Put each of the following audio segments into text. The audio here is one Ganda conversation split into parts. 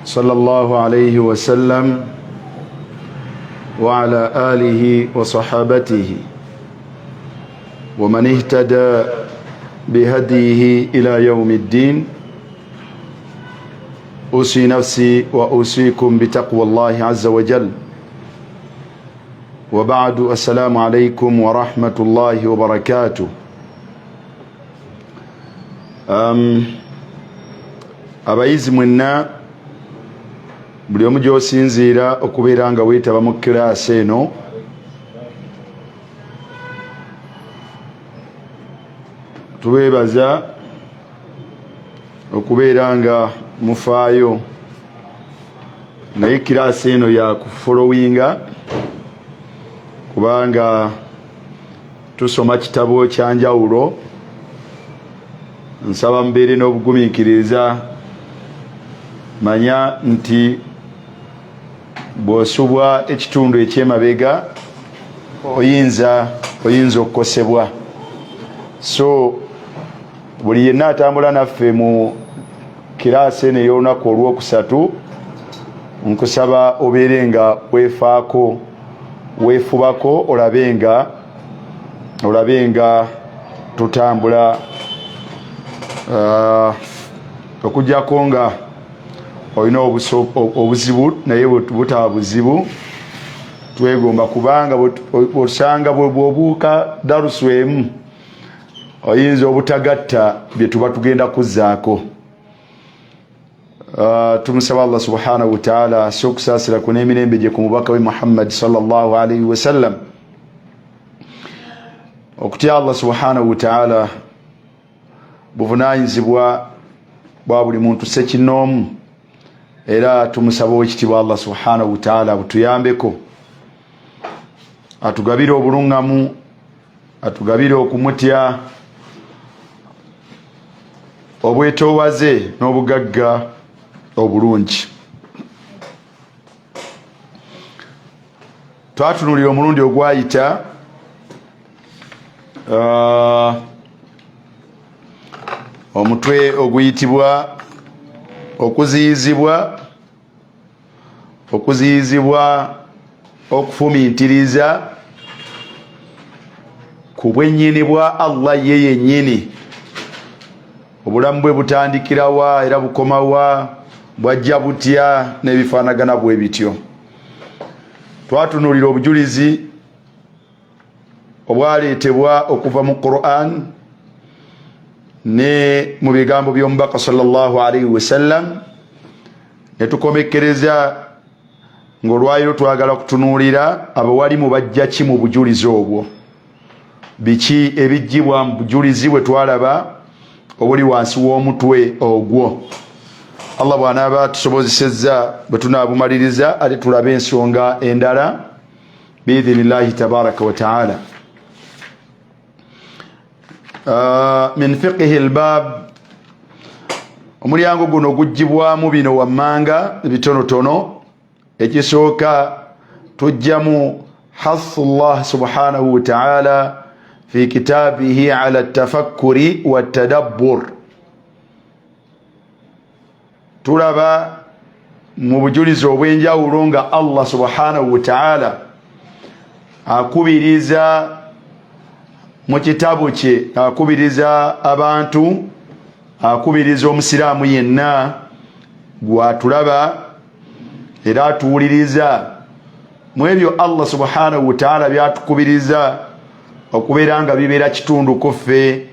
صلى الله عليه وسلم وعلى آله وصحابته ومن اهتدى بهديه إلى يوم الدين. أوصي نفسي وأوصيكم بتقوى الله عز وجل. وبعد، السلام عليكم ورحمة الله وبركاته. abayizi mwenna buli omu gy'osinziira okubeera nga weetaba mu kiraasi eno, tubeebaza okubeera nga mufaayo, naye kiraasi eno ya kufolowinga kubanga tusoma kitabo kya njawulo. Nsaba mubeere n'obugumiikiriza. Manya nti bw'osubwa ekitundu eky'emabega oyinza okukosebwa. So buli yenna atambula naffe mu kiraasi eno ey'olunaku olwokusatu, nkusaba obeere nga weefaako, weefubako, olabe nga tutambula okujjako nga olina obuzibu naye butaba buzibu. Twegomba kubanga osanga bw'obuuka darusu emu oyinza obutagatta bye tuba tugenda kuzzaako. Tumusaba Allah subhanahu wa ta'ala asse okusaasira ku n'emirembe gye ku mubaka we Muhammad sallallahu alayhi wa sallam. Okutya Allah subhanahu wa ta'ala buvunaanyizibwa bwa buli muntu ssekinnoomu, era tumusaba ekitiibwa Allah subhanahu wa ta'ala butuyambeko, atugabire obuluŋŋamu, atugabire okumutya, obwetoowaze n'obugagga obulungi. Twatunuulira omulundi ogwayita omutwe oguyitibwa okuziyizibwa okufumiitiriza ku bwennyini bwa Allah ye yennyini. Obulamu bwe butandikirawa era bukomawa, bwajja butya, n'ebifaanagana bwe bityo. Twatunuulira obujulizi obwaleetebwa okuva mu Qur'an ne mu bigambo by'omubaka sallallahu alayhi wa sallam, ne tukomekkereza ng'olwaliro twagala kutunuulira abawalimu bajja ki mu bujulizi obwo, biki ebijjibwa mu bujulizi bwe twalaba obuli wansi w'omutwe ogwo. Allah bw'anaaba atusobozesezza bwe tunaabumaliriza ate tulabe ensonga endala biidhinillahi tabaraka wa ta'ala. Min fiqhi albab, omulyango guno gujjibwamu bino wammanga bitonotono. Ekisooka tujjamu hathullah subhanahu wa ta'ala fi kitaabihi ala tafakkuri wa tadabbur. Tulaba mu bujulizi obw'enjawulo nga Allah subhanahu wa ta'ala akubiriza mu kitabu kye, akubiriza abantu, akubiriza omusiraamu yenna gwatulaba era atuwuliriza mu ebyo Allah subhanahu wa ta'ala byatukubiriza okubeera nga bibeera kitundu kuffe,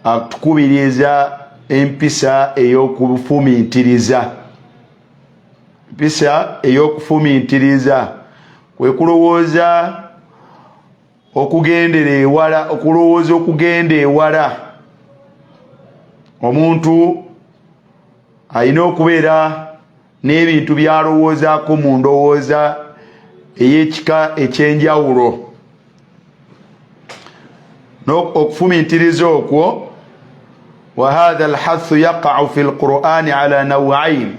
atukubiriza empisa ey'okufumiitiriza. Empisa ey'okufumiitiriza kwe kulowooza okugendera ewala, okulowooza okugenda ewala. Omuntu alina okubeera n'ebintu byalowoozaako mu ndowooza ey'ekika ekyenjawulo. Okufumiitiriza okwo, wa hadha alhathu yaqa'u fi alqur'ani ala naw'ayn.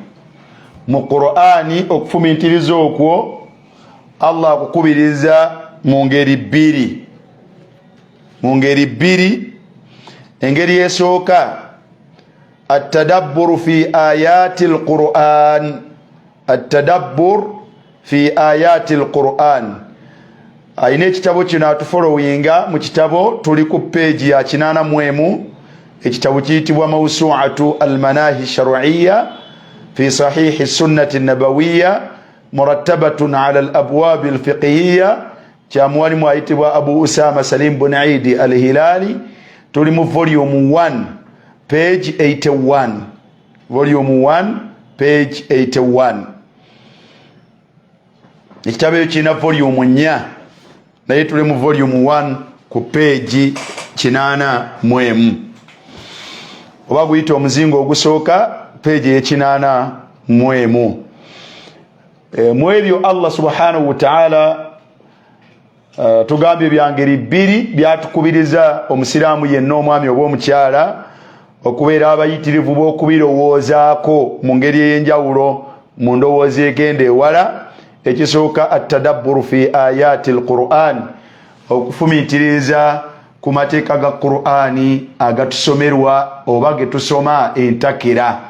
Mu Qur'ani okufumiitiriza okwo Allah akukubiriza mu ngeri bbiri. Engeri esooka atadabburu fi ayati alquran, التدبر في آيات القرآن aina ekitabo kino atufollowinga mu kitabo tuli ku page ya 84 ekitabo kiyitibwa mawsu'atu almanahi shar'iyya fi sahih sunnah an-nabawiyya murattabatun ala al-abwab al-fiqhiyya kya mwalimu ayitibwa Abu Usama Salim bin Eid al-Hilali. Tuli mu volume 1 page 81, volume 1 page 81. Ekitabo ekina volume 4 naye tuli mu volume 1 ku page 84 oba guyita omuzingo ogusooka page ye 84. Mu ebyo Allah subhanahu wa ta'ala tugambye byangeri bbiri byatukubiriza omusiraamu yenna omwami oba omukyala okubeera abayitirivu b'okubirowoozaako mu ngeri ey'enjawulo mu ndowooza egenda ewala. Ekisooka atadabburu fi ayati al-Qur'an, okufumiitiriza ku mateeka ga Qur'ani agatusomerwa oba getusoma entakera.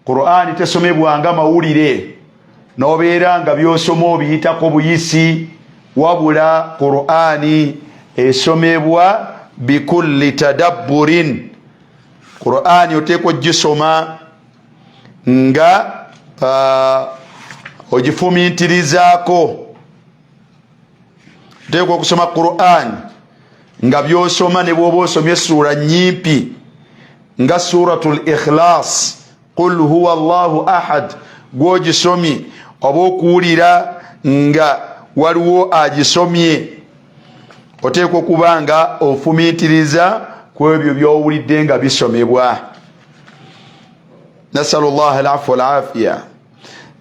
Qur'ani tesomebwanga mawulire n'obeera nga byosoma obiyitako buyisi, wabula Qur'ani esomebwa bikulli tadabburin. Qur'ani oteekwa ogisoma nga ogifumiitirizaako. Oteekwa okusoma Qur'ani nga byosoma ne bw'oba osomye ssuura nnyimpi nga suratul Ikhlas, qul huwa Allahu ahad, gw'ogisomye oba okuwulira nga waliwo agisomye, oteekwa okuba nga ofumiitiriza ku ebyo by'owulidde nga bisomebwa. Nasalu llaha al-afwa wal-afiya.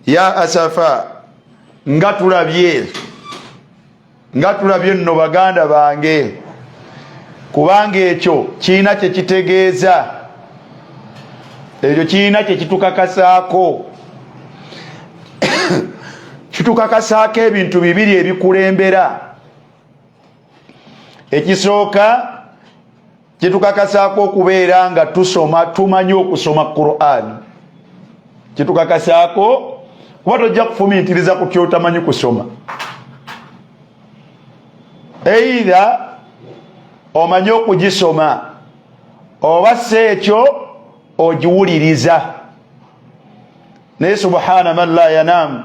Ya asafa, nga tulabye nno baganda bange, kubanga ekyo kiina kye kitegeeza, ekyo kiina kye kitukakasaako. Kitukakasaako ebintu bibiri ebikulembera. Ekisooka kitukakasaako okubeera nga tumanyi okusoma Qur'an. Kitukakasaako kuba tojja kufumiitiriza ku kyotamanyi kusoma. Either omanyi okugisoma oba si ekyo ogiwuliriza. Naye subhana man la yanam,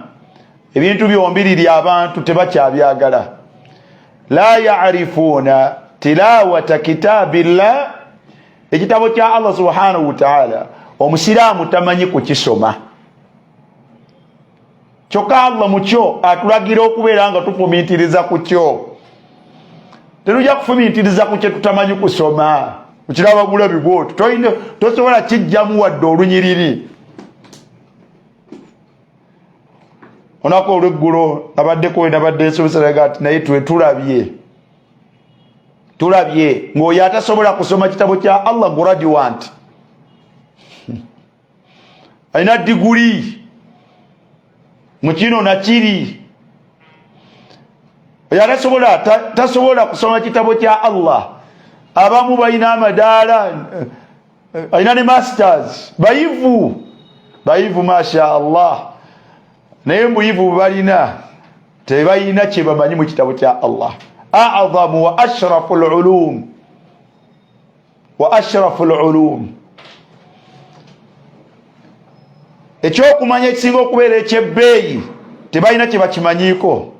ebintu byombiriri abantu tebakyabyagala. La ya'rifuuna tilawata kitabillah, ekitabo kya Allah subhanahu wa ta'ala omusiraamu tamanyi kukisoma. Kyokka Allah mukyo atulagira okubeera nga tufumiitiriza ku kyo. Terujja kufumiitiriza ku kye tutamanyi kusoma. Ukiraba bulabi bw'otyo tosobola kijjamu wadde olunyiriri. Onako olweggulo nabadde nsomeseraga ati naye tulabye ng'oyo atasobola kusoma kitabo kya Allah graduate alina diguli mu kino nakiri, oyo tasobola kusoma kitabo kya Allah. Abamu balina amadaala, alina ne masters, bayivu masha Allah, naye mbuyivu balina tebalina kye bamanyi mu kitabo kya Allah. A'zamu wa ashrafu al-ulum, ekyokumanya ekisinga okubeera ekyebbeeyi tebalina kye bakimanyiiko.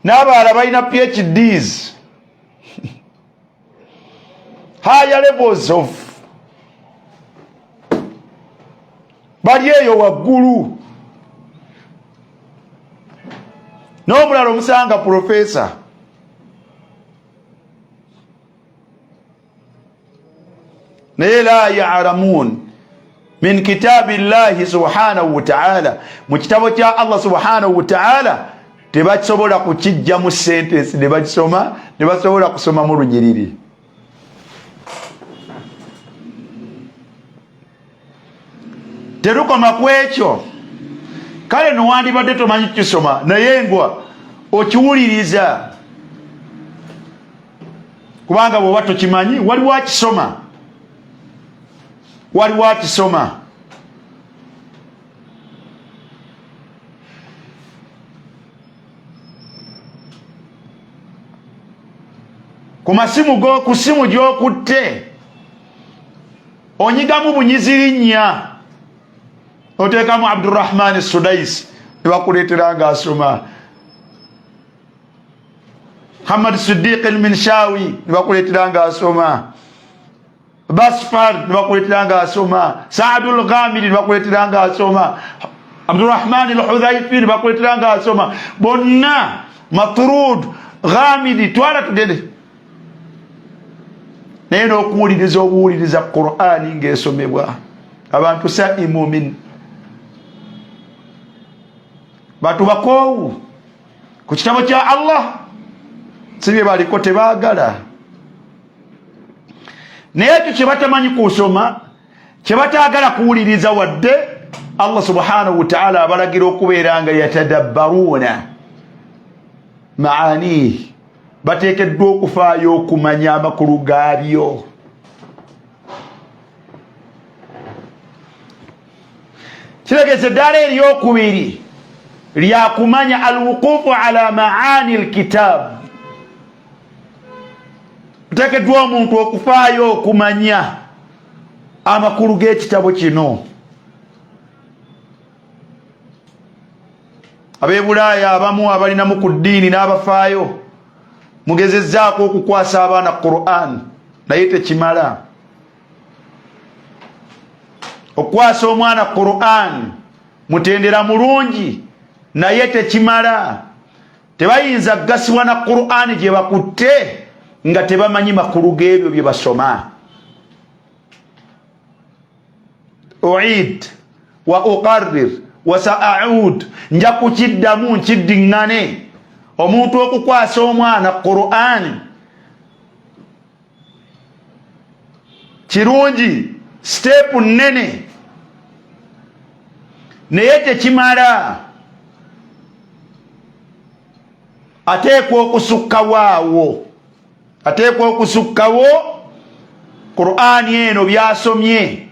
N'abalala balina PhDs, higher levels of, bali eyo waggulu. N'omulala omusanga professor. Naye la ya'lamun min kitabillahi subhanahu wa ta'ala, mu kitabo kya Allah subhanahu wa ta'ala tebakisobola kukijja mu sentence ne bakisoma, ne basobola kusoma mu lunyiriri. Terukoma ku ekyo, kale nowandibadde tomanyi kukisoma naye ngwa okiwuliriza, kubanga bw'oba tokimanyi waliwo akisoma. ku masimu go ku simu gy'okutte onyigamu bunyizirinya oteekamu Abdurrahman Sudais ne bakuleetera ng'asoma, Muhammad Siddiq al-Minshawi ne bakuleetera ng'asoma, Basfar ne bakuleetera ng'asoma, Saadul Ghamidi ne bakuleetera ng'asoma, Abdurrahman al-Hudhaifi ne bakuleetera ng'asoma, bonna Matrud Ghamidi twala tugende naye n'okuwuliriza obuwuliriza Qur'ani ng'esomebwa abantu saimu min bantu bakoowu ku kitabo kya Allah sibye baliko tebaagala naye ekyo kye batamanyi kusoma kye bataagala kuwuliriza wadde Allah subhanahu wa ta'ala abalagira okubeera nga yatadabbaruuna maani bateekeddwa okufaayo okumanya amakulu gaabyo. Kiregeze eddala eryokubiri lyakumanya alwuqufu ala maani alkitab. Buteekeddwa omuntu okufaayo okumanya amakulu g'ekitabo kino. Ab'ebulaaya abamu abalinamu ku ddiini n'abafaayo mugezezzaako okukwasa abaana Qur'an naye tekimala. Okwasa omwana Qur'an mutendera mulungi naye tekimala. Tebayinza gasibwa na Qur'an gye bakutte nga tebamanyi makulu g'ebyo bye basoma. Uid wa uqarrir wa sa'aud, nja kukiddamu nkiddiŋŋane. Omuntu okukwasa omwana Qur'an kirungi, step nnene naye tekimala. Ateekwa okusukkawo ateekwa okusukkawo Qur'an eno byasomye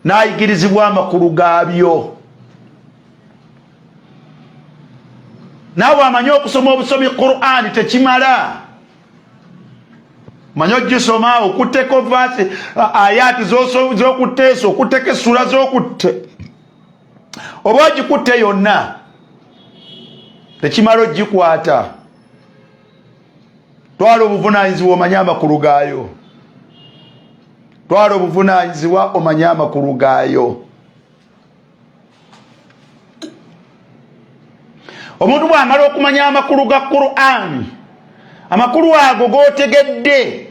n'ayigirizibwa amakulu gaabyo. Naawe amanyi okusoma obusomi Qur'an tekimala. Manyi ogisoma okutteko vasi ayati z'okutteesa okutteko essula z'okutte oba ogikutte yonna tekimala ogikwata. Twala obuvunaanyizibwa omanye amakulu gaayo. Twala obuvunaanyizibwa omanye amakulu gaayo. Omuntu bw'amala okumanya amakulu ga Qur'an, amakulu ago g'otegedde,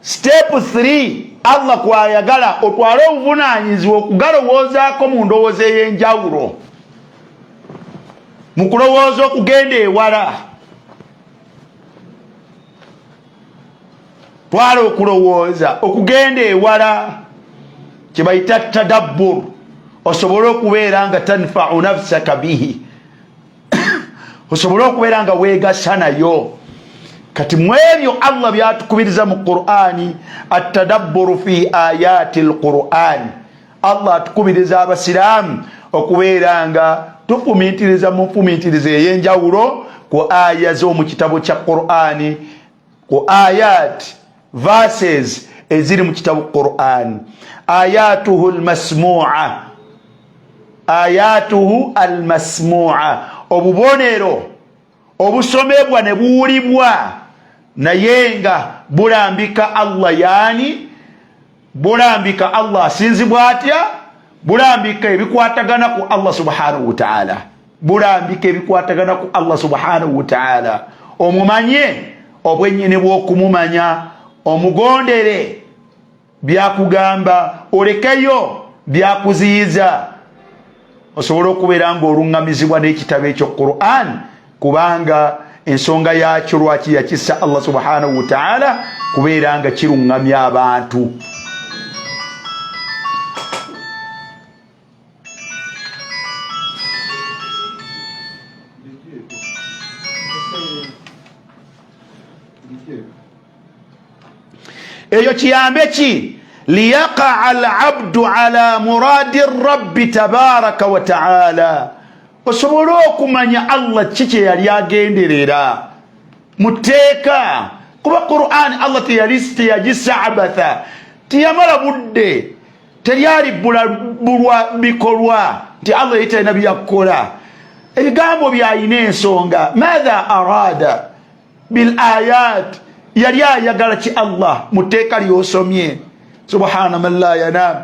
step 3 Allah kwayagala otwale obuvunaanyizibwa okugalowoozaako mu ndowooza ey'enjawulo, mu kulowooza okugenda ewala. Twala okulowooza okugenda ewala kye bayita tadabbur, osobole okubeera nga tanfa'u nafsaka bihi, osobole okubeera nga weegasa nayo. Kati mu ebyo Allah byatukubiriza mu Qur'ani, atadabburu fi ayati al-Qur'an. Allah atukubiriza abasiraamu okubeera nga tufumiitiriza mu nfumiitiriza ey'enjawulo ku aya z'omu kitabo kya Qur'ani, ku ayat verses eziri mu kitabu Qur'an. Ayatuhu al-masmu'a, ayatuhu al-masmu'a, obubonero obusomebwa ne buwulibwa naye nga bulambika Allah, yani bulambika Allah asinzibwa atya, bulambika ebikwatagana ku Allah subhanahu wa ta'ala, bulambika ebikwatagana ku Allah subhanahu wa ta'ala. Omumanye obwennyini bw'okumumanya, omugondere byakugamba, olekeyo byakuziyiza, osobola okubeera ng'oluŋŋamizibwa n'ekitabo ekyo Qur'an, kubanga ensonga yakyo lwaki yakissa Allah subhanahu wa ta'ala kubeera nga kiruŋŋamya abantu. Eyo kiyambe ki? Liyaqa al-abdu ala muradi rabbi tabaraka wa ta'ala. Osobola okumanya Allah kiki yali agenderera mu tteeka kuba Qur'an Allah tiyalisti yagissa abatha tiyamala budde teryali bulwa bikolwa ti Allah yita nabi yakola ebigambo byayina ensonga madha arada bil ayat yali ayagala ki Allah muteeka lyosomye subhana man la yanam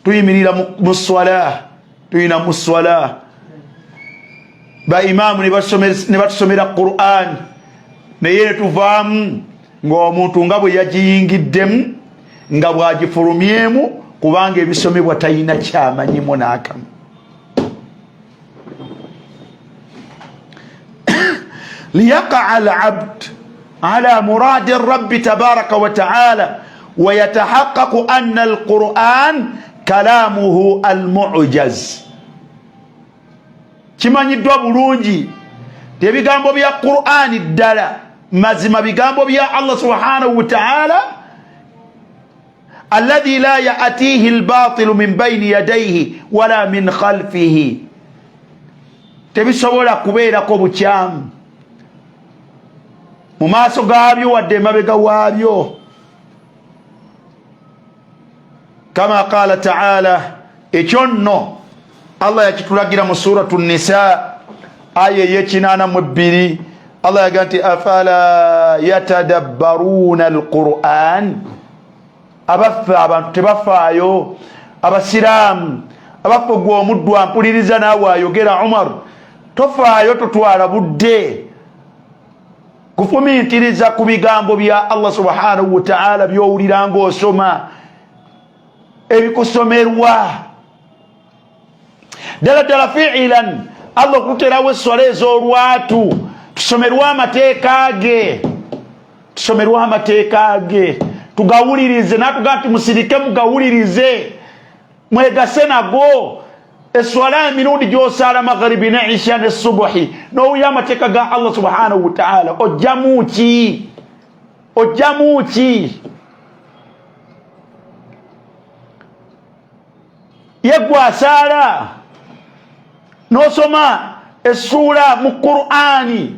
tuyimirira muswala tuyina muswala ba imamu ne batusomera Qur'an naye ne tuvaamu ng'omuntu nga bwe yagiyingiddemu nga bwagifulumyemu kubanga ebisomebwa talina kyamanyimu n'akamu. ليقع العبد على مراد الرب تبارك وتعالى ويتحقق أن القرآن كلامه المعجز. kimanyiddwa bulungi ebigambo bya Qur'ani ddala mazima bigambo bya Allah subhanahu wa ta'ala alladhi la ya'tihi al-batil min bayni yadayhi wala min khalfihi, tebisobola kubeerako bukyamu mu maaso gaabyo wadde emabega waabyo. kama qala ta'ala, ekyo nno Allah yakitulagira mu suratu Nisa aya y'ekinana-mu-bbiri. Allah yaga nti afala yatadabbaruna al-Qur'an, abaffe abantu tebafaayo, abasiraamu abaffe gwe omuddu ampuliriza naawe ayogera Umar tofaayo totwala budde kufumiitiriza ku bigambo bya Allah subhanahu wa ta'ala by'owulira ng'osoma ebikusomerwa ddala ddala fi'ilan Allah okuterawo esswala ez'olwatu tusomerwa amateeka ge, tusomerwa amateeka ge tugawulirize, natuga nti musirike mugawulirize mwegase nago. Esswala emirundi gy'osaala magharibi ne isha ne subuhi n'owulira amateeka ga Allah subhanahu wa ta'ala ojjamu ki? Ojjamu ki? Yegwe asaala n'osoma essuula mu Qur'ani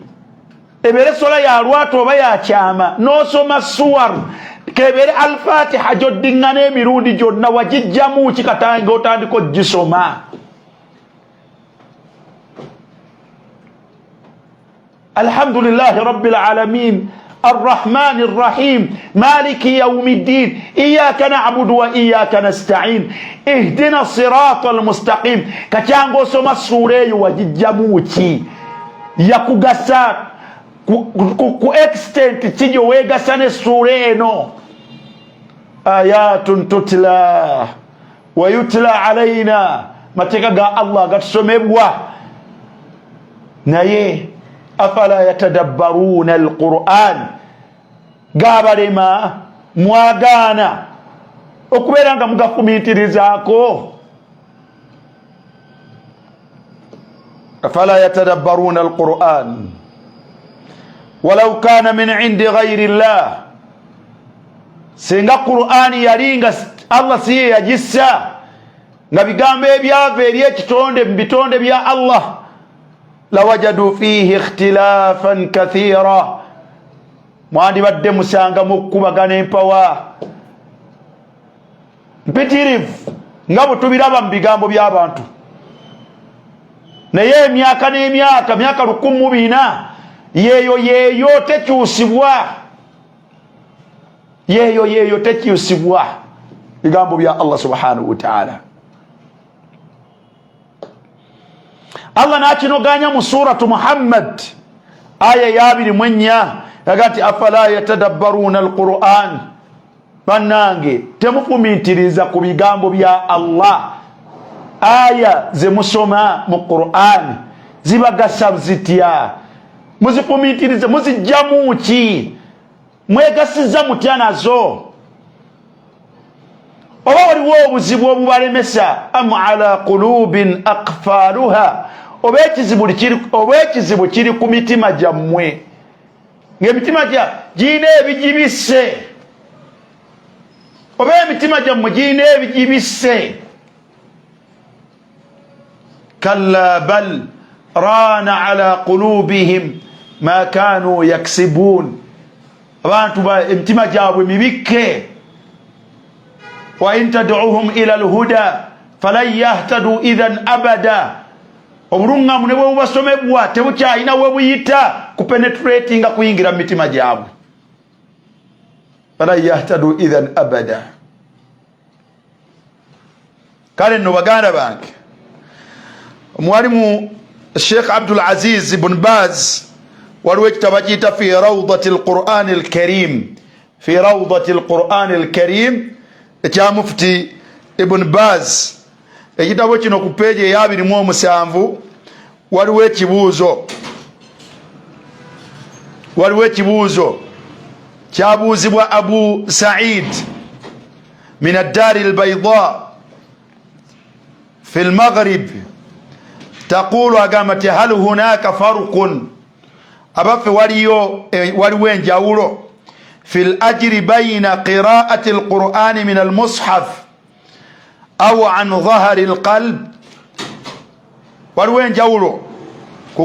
ebeere essola ya lwatu oba ya kyama, n'osoma suwar kebeere al-Fatiha gy'oddiŋŋana emirundi gyonna wagijjamu ki katange otandika ogisoma? alhamdulillahi rabbil alamin الرحمن الرحيم مالك يوم الدين إياك نعبد وإياك نستعين اهدنا الصراط المستقيم. كتانغو سوما السوري وججموتي yakugasa ku extent kijo wegasa ne sura eno ayatun tutla wa yutla alaina mateka ga Allah gatusomebwa naye afala yatadabbaruna alquran gabalema mwagana okubeera nga mugafumiitirizaako. afala yatadabbaruna alquran walau kana min indi ghairi llah, singa Qur'ani yalinga Allah siye yagissa nga bigambo ebyava eri ekitonde mu bitonde bya Allah lawajadu fihi ikhtilafan kathira, mwandibadde musanga mukubagana empawa mpitirivu nga bwe tubiraba mu bigambo by'abantu. naye emyaka n'emyaka myaka 1400 yeyo tekyusibwa, yeyo tekyusibwa bigambo bya Allah subhanahu wa ta'ala. Allah nakinoganya mu suratu Muhammad aya ya 24 yagati afala yatadabbaruna alquran, bannange temufumiitiriza ku bigambo bya Allah. aya ze musoma mu Qur'an zibagasa zitya? muzifumiitirize muzijjamu ki? mwegasiza mutya nazo? oba waliwo obuzibu obubalemesa? am ala qulubin aqfaluha, oba ekizibu kiri ku mitima gyammwe ng'emitima girina ebigibisse? oba emitima gyammwe girina ebigibisse? kalla bal rana ala qulubihim ma kanu yaksibun, abantu emitima gyabwe mibike. Wa in tad'uhum ila alhuda falan yahtadu idhan abada. Obulungamu ne bwe basomebwa tebukyalina we buyita kupenetratinga kuyingira mu mitima gyabwe. Falan yahtadu idhan abada. Kale nno baganda bange, omwalimu Sheikh Abdul Aziz ibn Baz waliwo ekitabo kiyita fi rawdati alquran alkarim, fi rawdati alquran alkarim ekya mufti ibn Baz. Ekitabo kino ku peegi eya 27 waliwo ekibuuzo kyabuuzibwa Abu Sa'id min ad-Dar al-Bayda في المغرب تقول أقامت هل هناك فرق أبف وليوين جاولو في الأجر بين قراءة القرآن من المصحف أو عن ظهر القلب؟ وليوين جاولو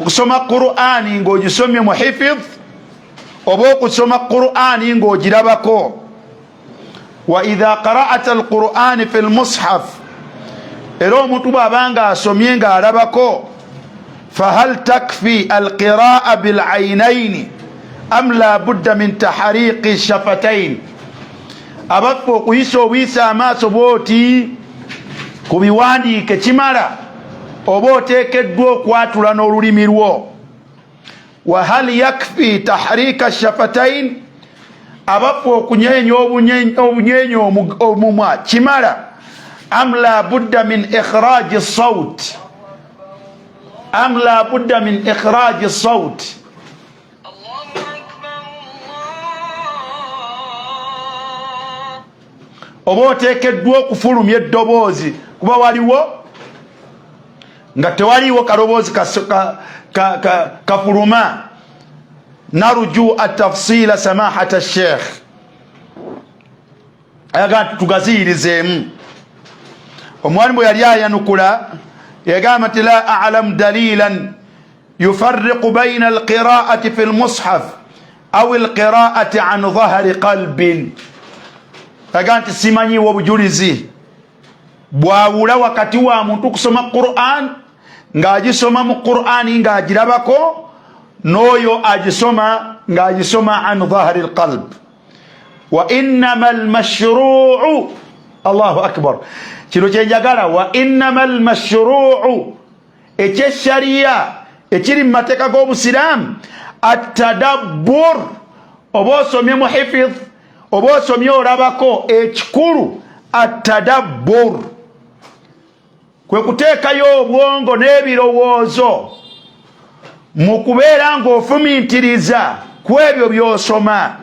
كسوما القرآن ينغو جسومي محفظ وبو كسوما القرآن ينغو جربكو. وإذا قرأت القرآن في المصحف ero omuntu bw'abanga asomye ng'alabako fahal takfi alqiraa bil'aynaini am la budda min tahriqi shafatain? Abaffe okuyisa obuyisa amaaso bwoti ku biwandiike kimala oba oteekeddwa okwatula n'olulimi lwo? Wa hal yakfi tahrika shafatain? Abaffe okunyeenya obunyeenya omumwa kimala am la budda min ikhraj as-sawt? am la budda min ikhraj as-sawt? Oba oteekeddwa okufulumya eddoboozi kuba waliwo nga tewaliwo kaloboozi kafuluma. Narju at-tafsila samahata ash-sheikh ayaga tugaziyirizeemu. Omwalimu yali ayanukula yagamba nti la a'lam dalilan yufarriqu bayna alqira'ati fi almushaf aw alqira'ati an dhahri qalbin. Yagamba nti simanyiwo obujulizi bwawula wakati wa muntu kusoma Qur'an ng'agisoma mu Qur'ani ng'agirabako n'oyo agisoma ng'agisoma an dhahri alqalb. Wa innama almashru'u, Allahu akbar, kino kyenjagala, wa innama almashru'u, ekyeshariya ekiri mu mateeka g'obusiraamu atadabbur. Oba osomye muhifidh oba osomye olabako, ekikulu atadabbur kwe kuteekayo obwongo n'ebirowoozo mu kubeera ng'ofumintiriza ku ebyo by'osoma.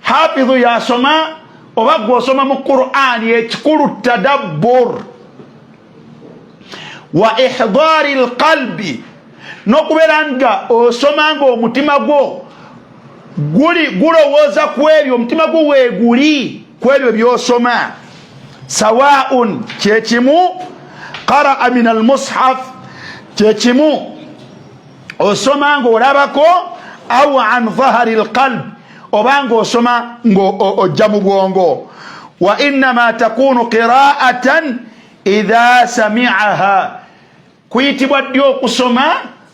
Hafidhu yasoma oba gw'osoma mu Qur'ani, ekikulu tadabbur wa ihdaari alqalbi, n'okubeera nga osoma ng'omutima gwo gulowooza ku ebyo, omutima gwo weeguli ku ebyo by'osoma. Sawaun, kyekimu qara'a min almushaf, kyekimu osoma ng'olabako, aw an dhahari alqalb, oba ng'osoma ng'ojja mu bwongo. Wa innama takunu qira'atan idha sami'aha, kuyitibwa ddi okusoma?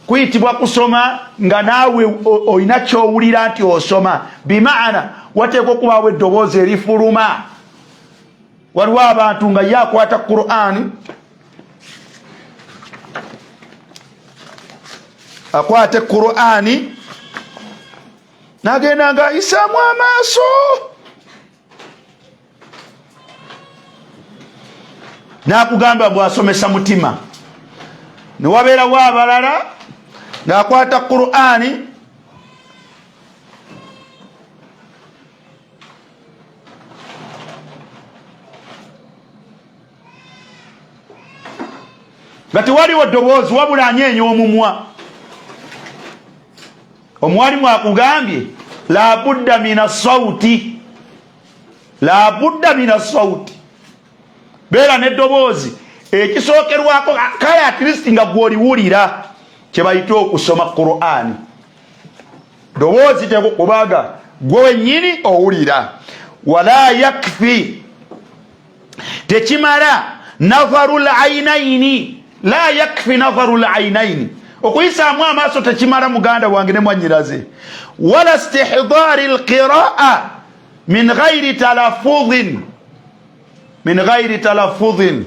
Kuyitibwa kusoma nga naawe olina kyowulira nti osoma, bimaana wateekwa okubaawo eddoboozi erifuluma. Waliwo abantu nga ye akwata Qur'ani, akwate Qur'ani nagenda nga ayisaamu amaaso, nakugamba bw'asomesa mutima. Ne wabeerawo abalala ng'akwata Qur'ani nga tewaliwo ddoboozi wabula anyeenya omumwa. Omwalimu akugambye la budda min as-sawti, la budda min as-sawti, beera n'eddoboozi ekisookerwako, kale at least nga gw'oliwulira, kye bayita okusoma Qur'ani. Ddoboozi kubaga gwe nyini owulira. Wala yakfi, tekimala nadharul aynaini, la yakfi nadharul aynaini, okuyisaamu amaaso tekimala muganda wange ne mwanyiraze. Wala istihdari alqiraa min ghairi talaffuzin, min ghairi talaffuzin,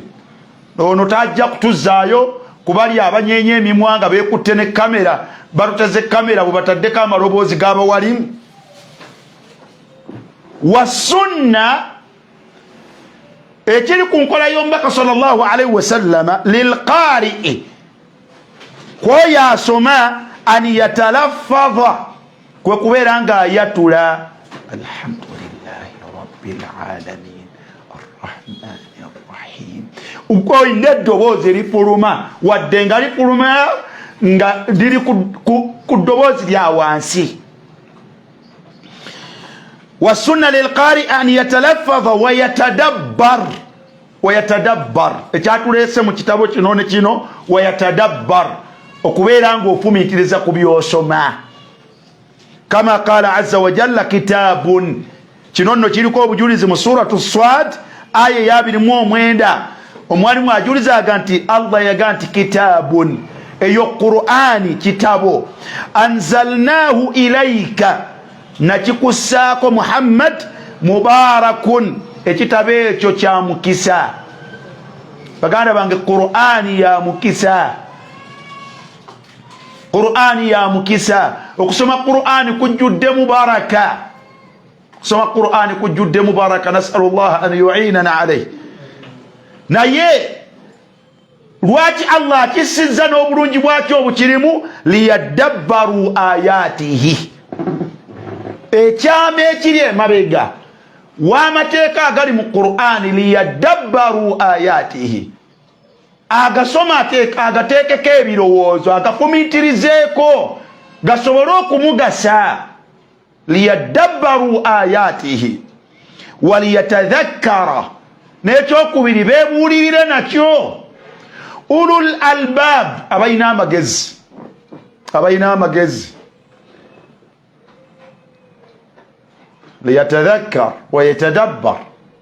ono tajja kutuzaayo kubali abanyenye emimwa nga beekutte ne kamera, baluteze kamera bwe bataddeko amaloboozi g'abawalimu. Wa sunna, ekiri ku nkola y'omubaka sallallahu alaihi wasallama, lilqari'i, kwoyo asoma, an yatalaffadha, kwe kubeera nga ayatula alhamdulillahi rabbil alamin arrahmani arrahim, ukoyina eddoboozi lifuluma, wadde nga lifuluma nga liri ku ddoboozi lya wansi. Wasunna lilqari an yatalaffadha wa yatadabbar, wa yatadabbar, ekyatuleese mu kitabo kino ne kino, wa yatadabbar, okubeera nga ofumiitiriza ku byosoma. Kama qala azza wa jalla kitabun, kino nno kiriko obujulizi mu suratu Swad aya ya 29. Omwalimu ajulizaga nti Allah yaga nti kitabun, eyo Qur'ani kitabo, anzalnahu ilayka, nakikusaako Muhammad, mubarakun, ekitabo ekyo kya mukisa. Baganda bange, Qur'ani ya mukisa, Qur'ani ya mukisa. Okusoma Qur'ani kujjudde mubaraka, okusoma Qur'ani kujjudde mubaraka. Nas'alullah an yu'inana alayhi. Naye lwaki Allah akisizza n'obulungi bwakyo obukirimu? Liyadabbaru ayatihi, ekyama ekiri emabega w'amateeka agali mu Qur'ani, liyadabbaru ayatihi, agasoma agateekeko ebirowoozo, agafumiitirizeeko, gasobole okumugasa. Liyadabbaru ayatihi waliyatadhakkara, n'ekyokubiri beebuulirire nakyo, ulul albab, abalina amagezi, abalina amagezi. Liyatadhakkar wa yatadabbar,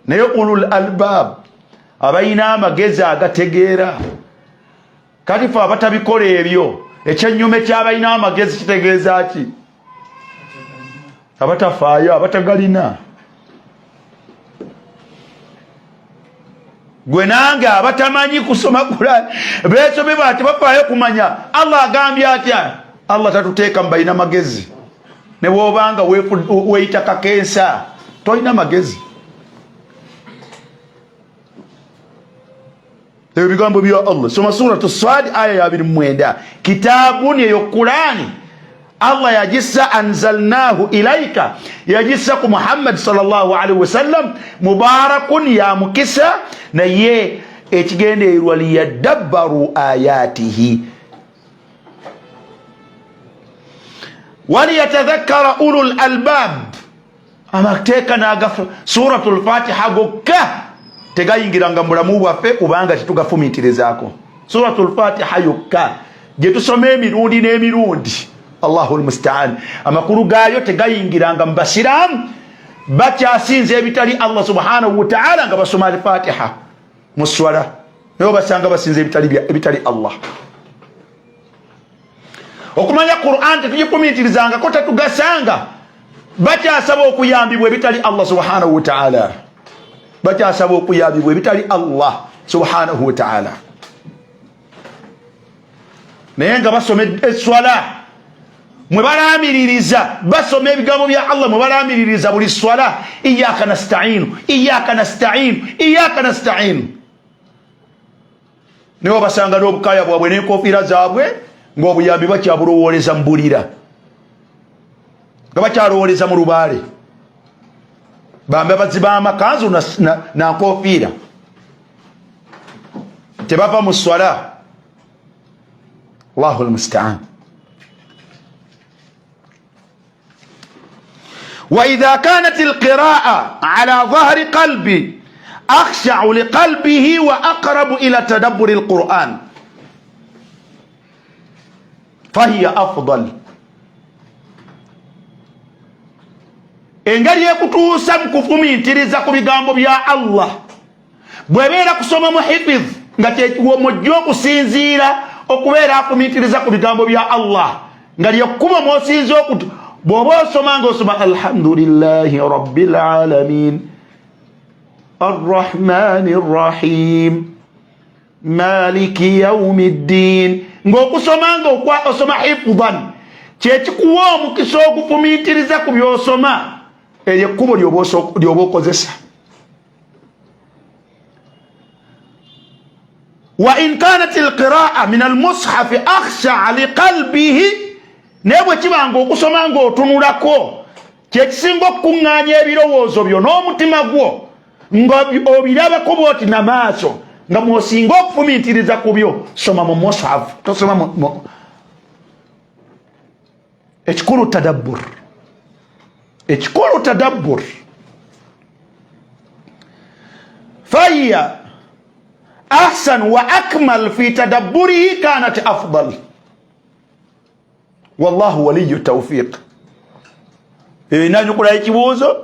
naye ulul albab, abalina amagezi agategeera. Kati fe abatabikola ebyo, ekyennyume ky'abalina amagezi kitegeeza ki? Abatafaayo, abatagalina. Gwe nange abatamanyi kusoma Qur'an, beesome bati bafaayo kumanya Allah agambye atya. Allah tatuteeka mu balina magezi. Ne bw'obanga weeyita kakensa, tolina magezi. Ebyo bigambo bya Allah. Soma suratu Swad aya ya 29. Kitabuni, eyo Qur'ani, Allah yagissa, anzalnahu ilayka, yagissa ku Muhammad sallallahu alaihi wasallam, mubarakun, ya mukisa, naye ekigendeerwa liyadabbaru ayatihi waliyatadhakkara ulul albab. Amateeka n'agafu suratul Fatiha gokka tegayingiranga mu bulamu bwaffe kubanga tetugafumiitirizaako. Suratul Fatiha yokka gye tusoma emirundi n'emirundi, Allahul musta'an, amakulu gaayo tegayingiranga mu basiraamu bakyasinza ebitali Allah subhanahu wa ta'ala nga basoma al-Fatiha mu swala, naye basanga basinza ebitali Allah. Okumanya Qur'an tetugifumiitirizanga ko tetugasanga bakyasaba okuyambibwa ebitali Allah subhanahu wa ta'ala, bakyasaba okuyambibwa ebitali Allah subhanahu wa ta'ala. Naye nga basoma eswala mwe balamiririza, basoma ebigambo bya Allah mwe balamiririza buli swala, iyyaka nasta'inu, iyyaka nasta'inu, iyyaka nasta'inu. Nibo basanga n'obukaya bwabwe n'enkofiira zaabwe ng'obuyambi bakyabulowooleza mu bulira, nga bakyalowooleza mu lubaale, bambe baziba amakanzu na nkofiira, tebava mu swala. Allahul musta'an. وإذا كانت القراءة على ظهر قلبي أخشع لقلبه وأقرب إلى تدبر القرآن فهي أفضل. engeri ekutuusa mu kufumiitiriza ku bigambo bya Allah bwebeera kusoma mu hifidh nga kyemujja okusinziira okubeera afumiitiriza ku bigambo bya Allah nga lyekkubo mwosinza okuti bw'oba osoma ng'osoma alhamdulillahi rabbil alamin arrahmani rrahim maliki yaumiddin ng'okusoma ng'osoma hifdhan kyekikuwa omukisa ogufumiitiriza ku by'osoma eryo ekkubo ly'oba okozesa. وإن كانت القراءة من المصحف أخشع لقلبه نبو كيبانغو كسومانغو تنوراكو كيكسينغو كونغاني بيرووزو بيو نومتيما gwo ng'obirabako bw'oti namaaso nga mw'osinga okufumiitiriza ku byo soma mu mushaf tosoma mu ekikulu tadabbur فهي أحسن وأكمل في تدبره كانت أفضل والله ولي التوفيق. نقول هيك بوزو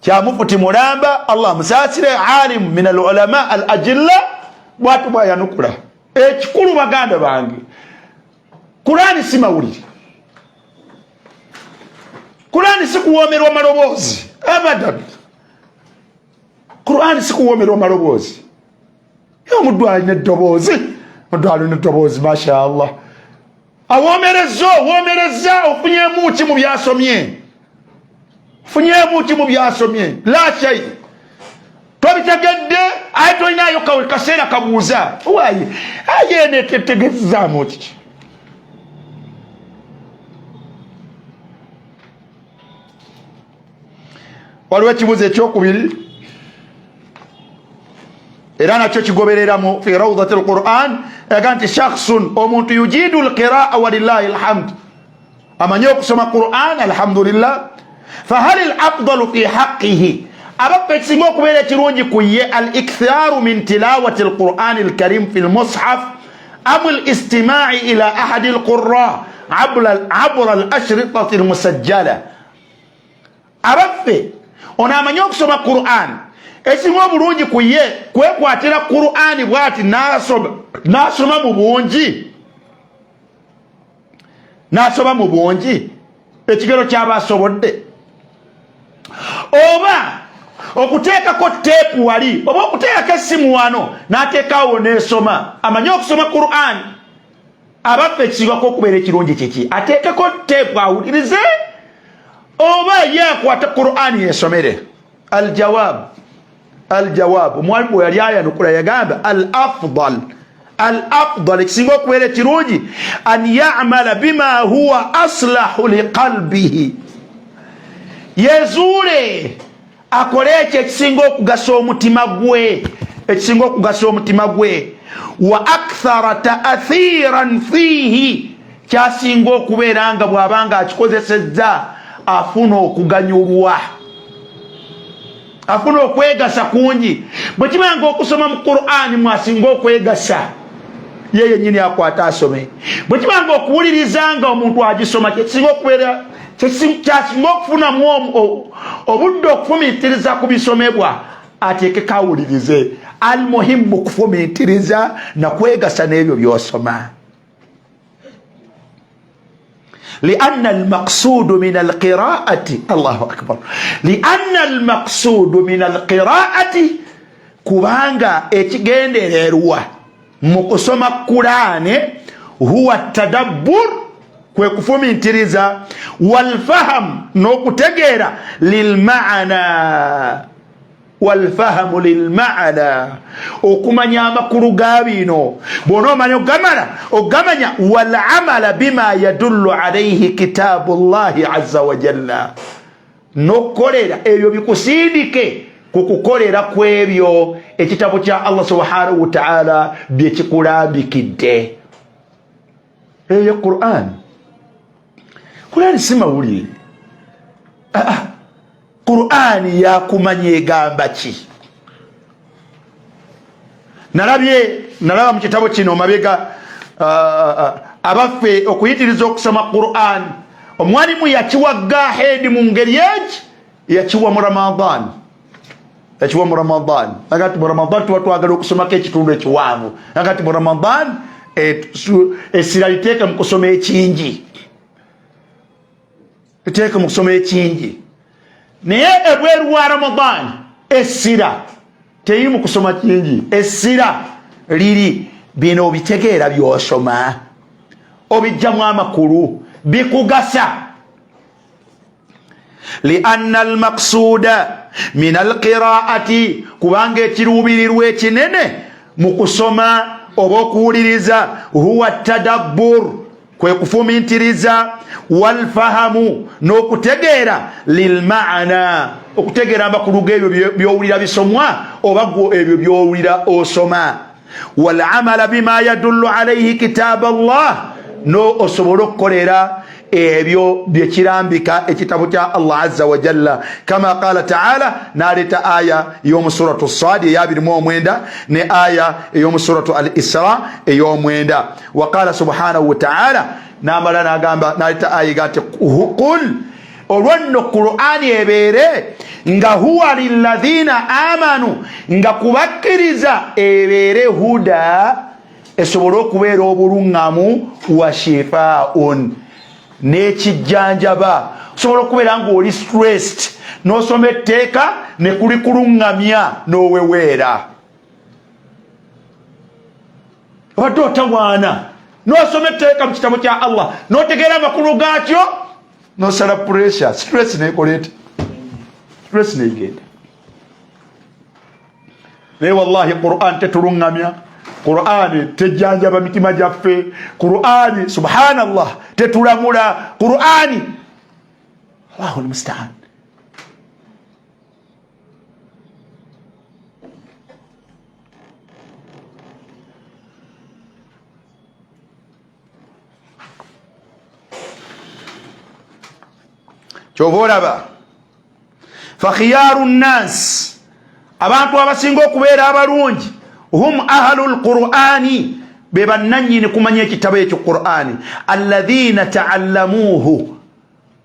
كمفتي مرامبا الله مساسر عالم من العلماء الأجلة واتبا ينقل كل بغاند بانغي قرآن سماولي قرآن سكوامر ومروبوزي أبدا قرآن سكوامر ومروبوزي yo mudwali nedobozi masha Allah awomereza ofunyemu ki mu byasomye la shay tobitegedde ate olinayo kaseera kabuuza wayi ayene tetegezaamu ki waliwo ekibuuzo ekyokubiri era nakyo kigobereramu fi rawdati alquran aga nti shakhsun omuntu yujidu alqiraa walillahi alhamd amanyi okusoma quran alhamdulillah fahal alafdalu fi haqqihi abakka ekisinga okubeera ekirungi ku ye aliktharu min tilawati alquran alkarim fi almushaf am alistimaci ila ahadi alqurra abra alashritati almusajjala abaffe ono amanyi okusoma quran ekimu obulungi ku ye kwekwatira Qur'ani bwati nasoma mu bungi ekigero ky'abasobodde oba okuteekako teepu wali oba okuteekako essimu wano n'ateekawo n'esoma amanyi okusoma Qur'ani abaffe ekisingako okubeera ekirungi kiki ateekako teepu awulirize oba ye akwata Qur'ani yesomere. الجواب mwalimu yali ayanukula yagamba الافضل ekisinga okubeera ekirungi an ya'mala bima huwa aslahu liqalbihi yezuule akole ekyo ekisinga okugasa omutima gwe wa akthara ta'athiran fihi kyasinga okubeera nga bw'abanga akikozesezza afuna okuganyulwa afuna okwegasa kungi bwe kibanga okusoma mu Qur'ani mwasinga okwegasa yeye nyini akwata asome bwe kibanga okuwulirizanga omuntu agisoma kyekisinga okubeera kyasinga okufunamu obudde okufumiitiriza ku bisomebwa ateekeko awulirize almuhimu kufumiitiriza nakwegasa n'ebyo by'osoma. لأن المقصود من القراءة الله أكبر لأن المقصود من القراءة كبانغا اتجندروا مقسم القرآن هو التدبر كوكفومينتريزا والفهم نوكتجيرا للمعنى والفهم للمعنى okumanya amakulu gabino bonomanya ogamanya والعمل بما يدل عليه كتاب الله عز وجل nokolera ebyo bikusindike kukukolera kwebyo ekitabo kya Allah subhanahu wa ta'ala byekikulambikidde eyo Qur'an sima uli Qur'ani ya kumanya egamba ki nalaba mu kitabo kino mabega abaffe okuyitiriza okusoma Qur'an omwalimu yakiwagga heedi mu ngeri eki yakiwa mu Ramadan. Yakiwa mu Ramadan. Agati mu Ramadan twagala okusoma ekitundu ekiwanvu. Agati mu Ramadan essira liteeka mu kusoma ekingi. Liteeka mu kusoma ekingi. Naye ebweru wa Ramadan essira teri mu kusoma kingi. Essira liri bino obitegeera by'osoma. Obijjamu amakulu bikugasa. لأن المقصود من القراءة كبانge ekiruubirirwa ekinene mu kusoma oba okuwuliriza huwa tadabbur kwe kufumintiriza walfahamu n'okutegeera lilmaana okutegeera amakulu g'ebyo by'owulira bisomwa oba ebyo by'owulira osoma walamala bima yadullu alayhi kitab Allah no osobola okukolera ebyo byekirambika ekitabo kya Allah azza wa jalla kama qala ta'ala naleta aya y'omu suratu Sad ya 29 ne aya y'omu suratu al-Isra ey'omwenda wa qala subhanahu wa ta'ala namala nagamba naleta aya gati qul olwanno Qur'ani ebeere nga huwa lilladhina amanu nga kubakkiriza ebeere huda esobola okubeera obulungamu wa shifaa'un n'ekijjanjaba osobola okubeera ng'oli stressed n'osoma etteeka ne kuli kulungamya n'oweweera obadde otawaana n'osoma etteeka mu kitabo kya Allah n'otegeera amakulu gaakyo n'osala pressure stress n'ekolete stress n'egenda naye wallahi Qur'an tetulungamya Qur'ani tejjanjaba mitima gyaffe Qur'ani subhanallah tetulamula Qur'ani Allahu almusta'an kyovolaba fa khiyaru nnas abantu abasinga okubeera abalungi hum ahlul qur'ani bebananyini kumanya ekitabo ekyo Qur'ani alladhina ta'allamuhu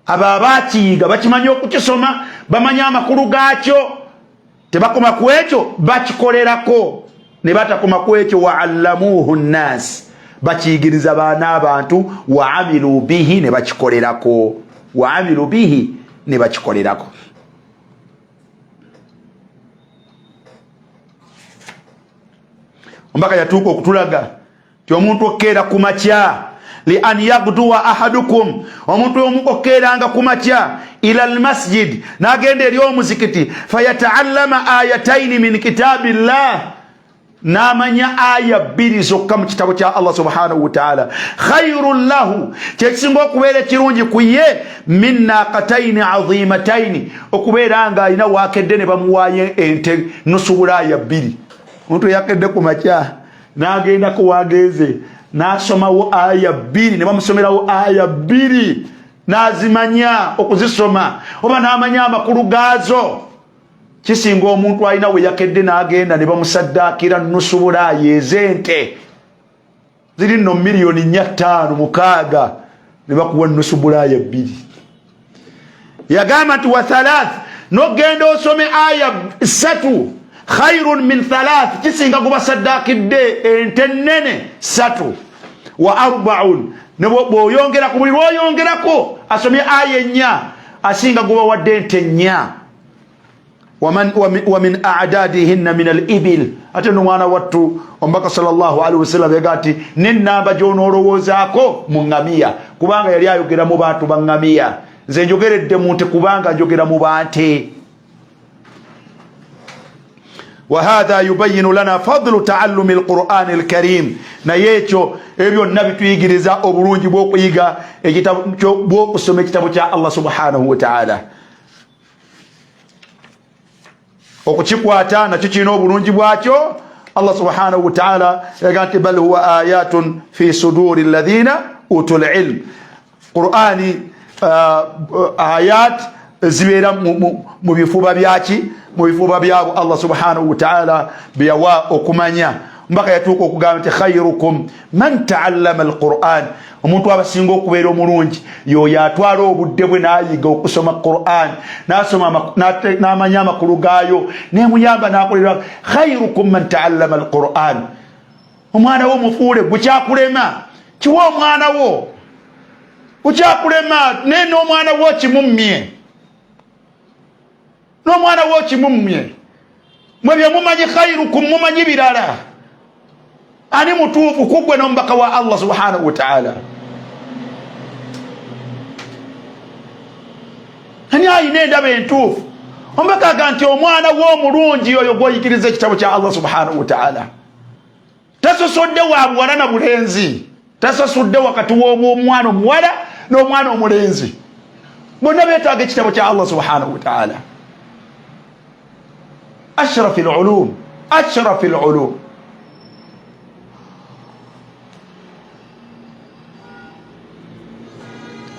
ababakiyiga bakimanya okukisoma bamanya amakulu gaakyo tebakoma ku ekyo bakikolerako ne batakoma ku ekyo wa'allamuhu nnas bakiyigiriza baana abantu wa'amilu bihi ne bakikolerako wa'amilu bihi ne bakikolerako ombaka yatuuka okutulaga ti omuntu okkeera ku makya li an yagduwa ahadukum omuntu omu okkeeranga ku makya ila almasjid n'agenda eri omuzikiti fayataallama ayataini min kitabillah n'amanya aya 2 zokka mu kitabo kya Allah subhanahu wa ta'ala khayrun lahu kyekisinga okubeera ekirungi ku ye min naqataini azimataini okubeera nga alina waakedde ne bamuwaayo ente nusubula aya 2 omuntu yakedde ku makya n'agenda kuwageze n'asomawo aya 2 ne bamusomerawo aya 2 n'azimanya okuzisoma oba n'amanya amakulu gaazo kisinga omuntu alina we yakedde n'agenda ne bamusaddaakira nusubula aya ez'ente ziri nno 4,500,000 ne bakuwa nusubula aya 2 yagamba nti wa 3 n'ogenda osome aya 3 khayrun min 3 kisinga kuba saddakidde ente nene 3 wa 4 ne bw'oyongera ku buli lw'oyongerako asomye aya 4 asinga kuba wadde ente 4 wa min a'dadihinna min al-ibil ate n'omwana wattu omubaka sallallahu alaihi wasallam yagati n'ennamba gy'onoolowoozaako mu ngamiya kubanga yali ayogera mu bantu ba ngamiya nze njogeredde mu nte kubanga njogera mu bante وهذا يبين لنا فضل تعلم القرآن الكريم نيتو ebyo nabituyigiriza obulungi bw'okuyiga ekitabo bw'okusoma ekitabo kya Allah subhanahu wa ta'ala okukikwata nakyo kirina obulungi bwakyo Allah subhanahu wa ta'ala yagamba bal huwa ayatun fi suduri alladhina utul ilm Qur'ani ayat zibeera mu bifuba byaki mu bifuba byabo Allah subhanahu wa ta'ala biyawa okumanya mpaka yatuuka okugamba nti khairukum man taallama alquran, omuntu abasinga okubeera omulungi yoyo atwala obudde bwe n'ayiga okusoma Quran, n'amanya amakulu gaayo, nemuyamba n'akolera. Khairukum man taallama alquran. Omwana wo mufuule gukyakulema, kiwa omwana wo gukyakulema, naye n'omwana wo kimummye, n'omwana wo kimummye. Mwe bye mumanyi khairukum, mumanyi birala. Ani mutuufu kugwe n'omubaka wa Allah subhanahu wa ta'ala? Ani ayina endaba entuufu? Omubaka aga nti omwana w'omulungi oyo gw'oyikiriza ekitabo kya Allah subhanahu wa ta'ala. Tasosodde wa buwala na bulenzi, tasosodde wakati w'omwana omuwala n'omwana omulenzi, bonna beetaaga ekitabo kya Allah subhanahu wa ta'ala. Ashrafil ulum, ashrafil ulum.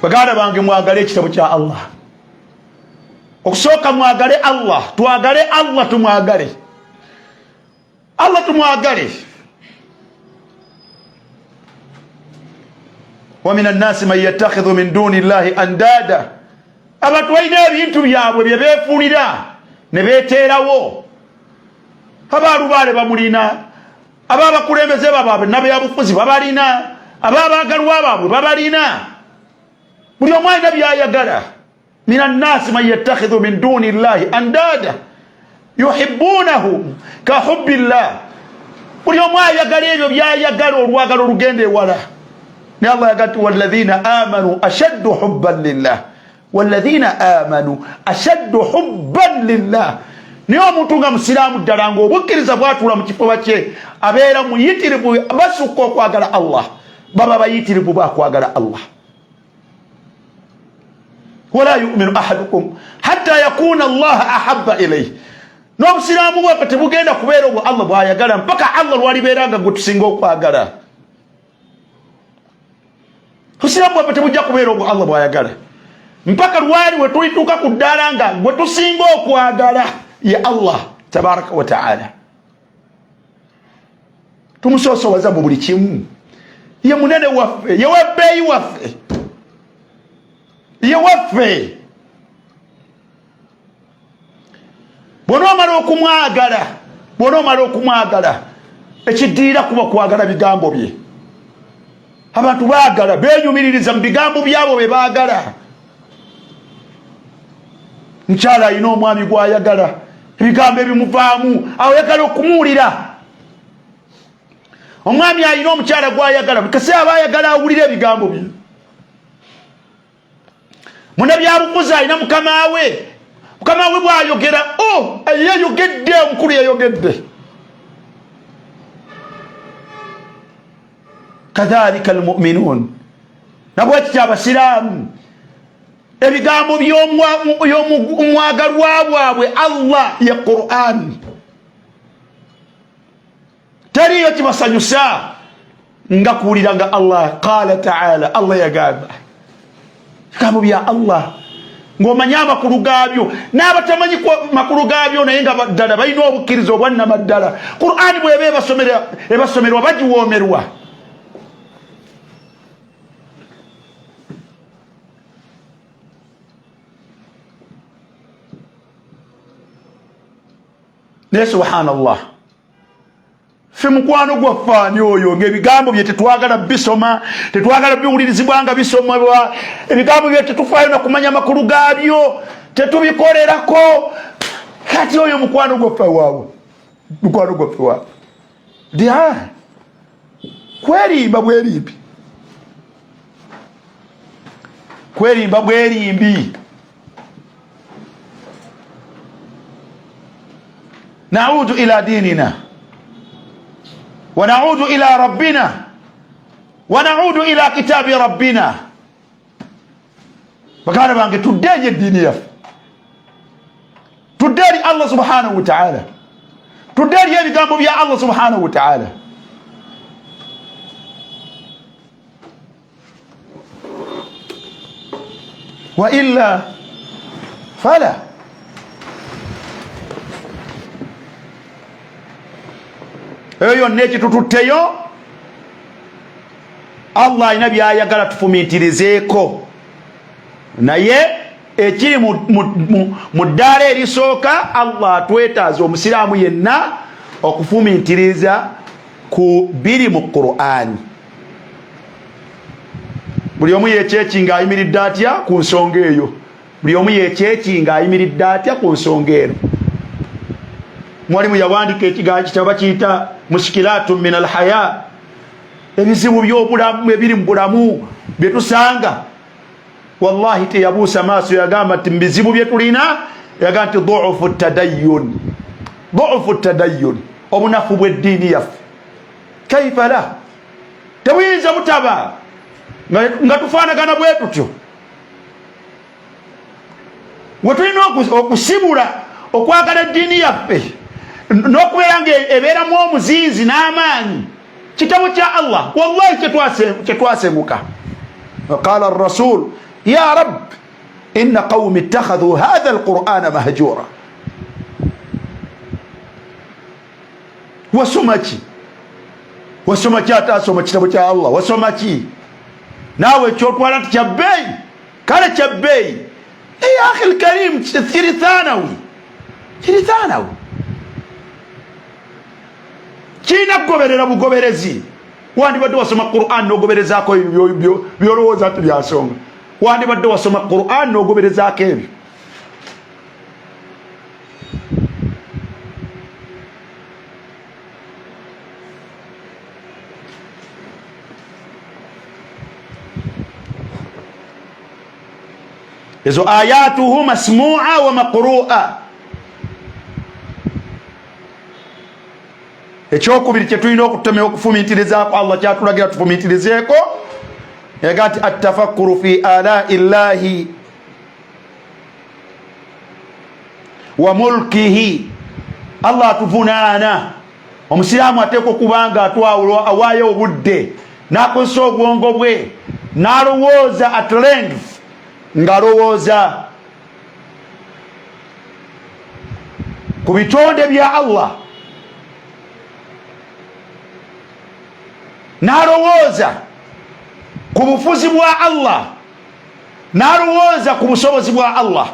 Baganda bange, mwagale ekitabo kya Allah. Okusooka mwagale Allah, twagale Allah, tumwagale Allah, tumwagale. Wa minan nasi man yattakhidhu min duni llahi andada. Abantu balina ebintu byabwe bye beefuulira ne beeteerawo. Abaalubaale bamulina, abaabakulembeze baabwe n'abyabufuzi babalina, abaabagalwa baabwe babalina. Buli omu alina byayagala. Minan nasi man yattakhidhu min duni llahi andada yuhibbunahum ka hubbillah. Buli omu ayagala ebyo byayagala, olwagala olugenda ewala. Ne Allah yagati walladhina amanu ashaddu hubban lillah, walladhina amanu ashaddu hubban lillah. Niyo omuntu nga musiraamu ddala ng'obukkiriza bwatuula mu kifuba kye abeera muyitirivu, basukka okwagala Allah, baba bayitirivu bakwagala Allah. Wala yu'minu ahadukum hatta yakuna Allah ahabba ilayhi. N'obusiraamu bwaffe tebugenda kubeera obwo Allah bw'ayagala mpaka Allah lwalibeera nga gwe tusinga okwagala. Obusiraamu bwaffe tebujja kubeera obwo Allah bw'ayagala mpaka lwali we tulituuka ku ddaala nga gwe tusinga okwagala ye Allah tabaraka wa ta'ala. Tumusoosowaza mu buli kimu. Ye munene waffe, ye webbeeyi waffe, ye waffe. Bw'onoomala okumwagala, bw'onoomala okumwagala, ekiddiira kuba kwagala bigambo bye. Abantu baagala, beenyumiririza mu bigambo byabo bye baagala. Mukyala alina omwami gw'ayagala, ebigambo ebimuvaamu ayagala okumuwulira. Omwami alina omukyala gw'ayagala, buli kaseera aba ayagala awulire ebigambo bye. Munnabyabufuzi alina mukama we, mukama we bw'ayogera, yayogedde, omukulu yayogedde. Kadhalika almu'minun, nabwekiti abasiraamu ebigambo by'omwagalwa bwabwe Allah ye Qur'an. Teriyo kibasanyusa nga kuwulira nga Allah qala ta'ala, Allah yagamba. Bigambo bya Allah ng'omanya amakulu gaabyo n'abatamanyi makulu gaabyo naye nga ddala balina obukkiriza obwannama ddala. Qur'ani bw'eba ebasomerwa bagiwoomerwa. Ne subhanallah, ffe mukwano gwaffe ani oyo ng'ebigambo bye tetwagala bisoma, tetwagala biwulirizibwa nga bisomebwa, ebigambo bye tetufaayo na kumanya makulu gaabyo, tetubikolerako. Kati oyo mukwano gwaffe waabwe, mukwano gwaffe waabwe dya kwerimba bwerimbi, kwerimba bwerimbi. نعود إلى ديننا ونعود إلى ربنا ونعود إلى كتاب ربنا. فقال بانك تداني الدينية، تداني الله سبحانه وتعالى، تداني يلي قاموا بيا الله سبحانه وتعالى. وإلا فلا. eyo neki tututteyo Allah alina byayagala tufumintirizeeko naye ekiri mu ddaala erisooka Allah atwetaaza omusiraamu yenna okufumintiriza ku biri mu Qur'an. Buli omu yekyeki ng'ayimiridde atya ku nsonga eyo. Buli omu yekyeki ng'ayimiridde atya ku nsonga eno. Mwalimu yawandika ekigambo kitaba kiyita mushkilatun min alhaya, ebizibu by'obulamu ebiri mu bulamu bye tusanga. Wallahi teyabuusa maaso, yagamba nti bizibu bye tulina, yagamba nti du'ufu tadayyun, du'ufu tadayyun, obunafu bw'eddiini yaffe. Kaifa la, tebuyinza butaba nga tufaanagana bwe tutyo. We tulina okusibula okwagala eddiini yaffe n'okubeera ng'ebeeramu omuzinzi n'amaanyi. Kitabo kya Allah wallahi kyetwasenguka. Waqala ar-rasul ya rab inna qawmi ittakhadhu hadha al-qur'ana mahjura. Wasomaki atasoma kitabo kya Allah, wasomaki naawe kyotwala nti kyabbeeyi, kale kyabbeeyi. Ya akhi al-karim, kiri thanawi kina kugoberera bugoberezi. Wandibadde wasoma Qur'an n'ogoberezaako byolowooza nti byasonga. Wandibadde wasoma Qur'an n'ogoberezaako ebyo. Ezo ayatuhu masmu'a wa maqru'a. Ekyokubiri kye tulina okutomera okufumintirizaako Allah kyatulagira tufumintirizeeko, yaga nti attafakkuru fi ala'i llahi wa mulkihi. Allah atuvunaana. Omusiraamu ateeka okuba nga awaayo obudde n'akozesa obwongo bwe n'alowooza at length, ng'alowooza ku bitonde bya Allah, n'alowooza ku bufuzi bwa Allah, n'alowooza ku busobozi bwa Allah.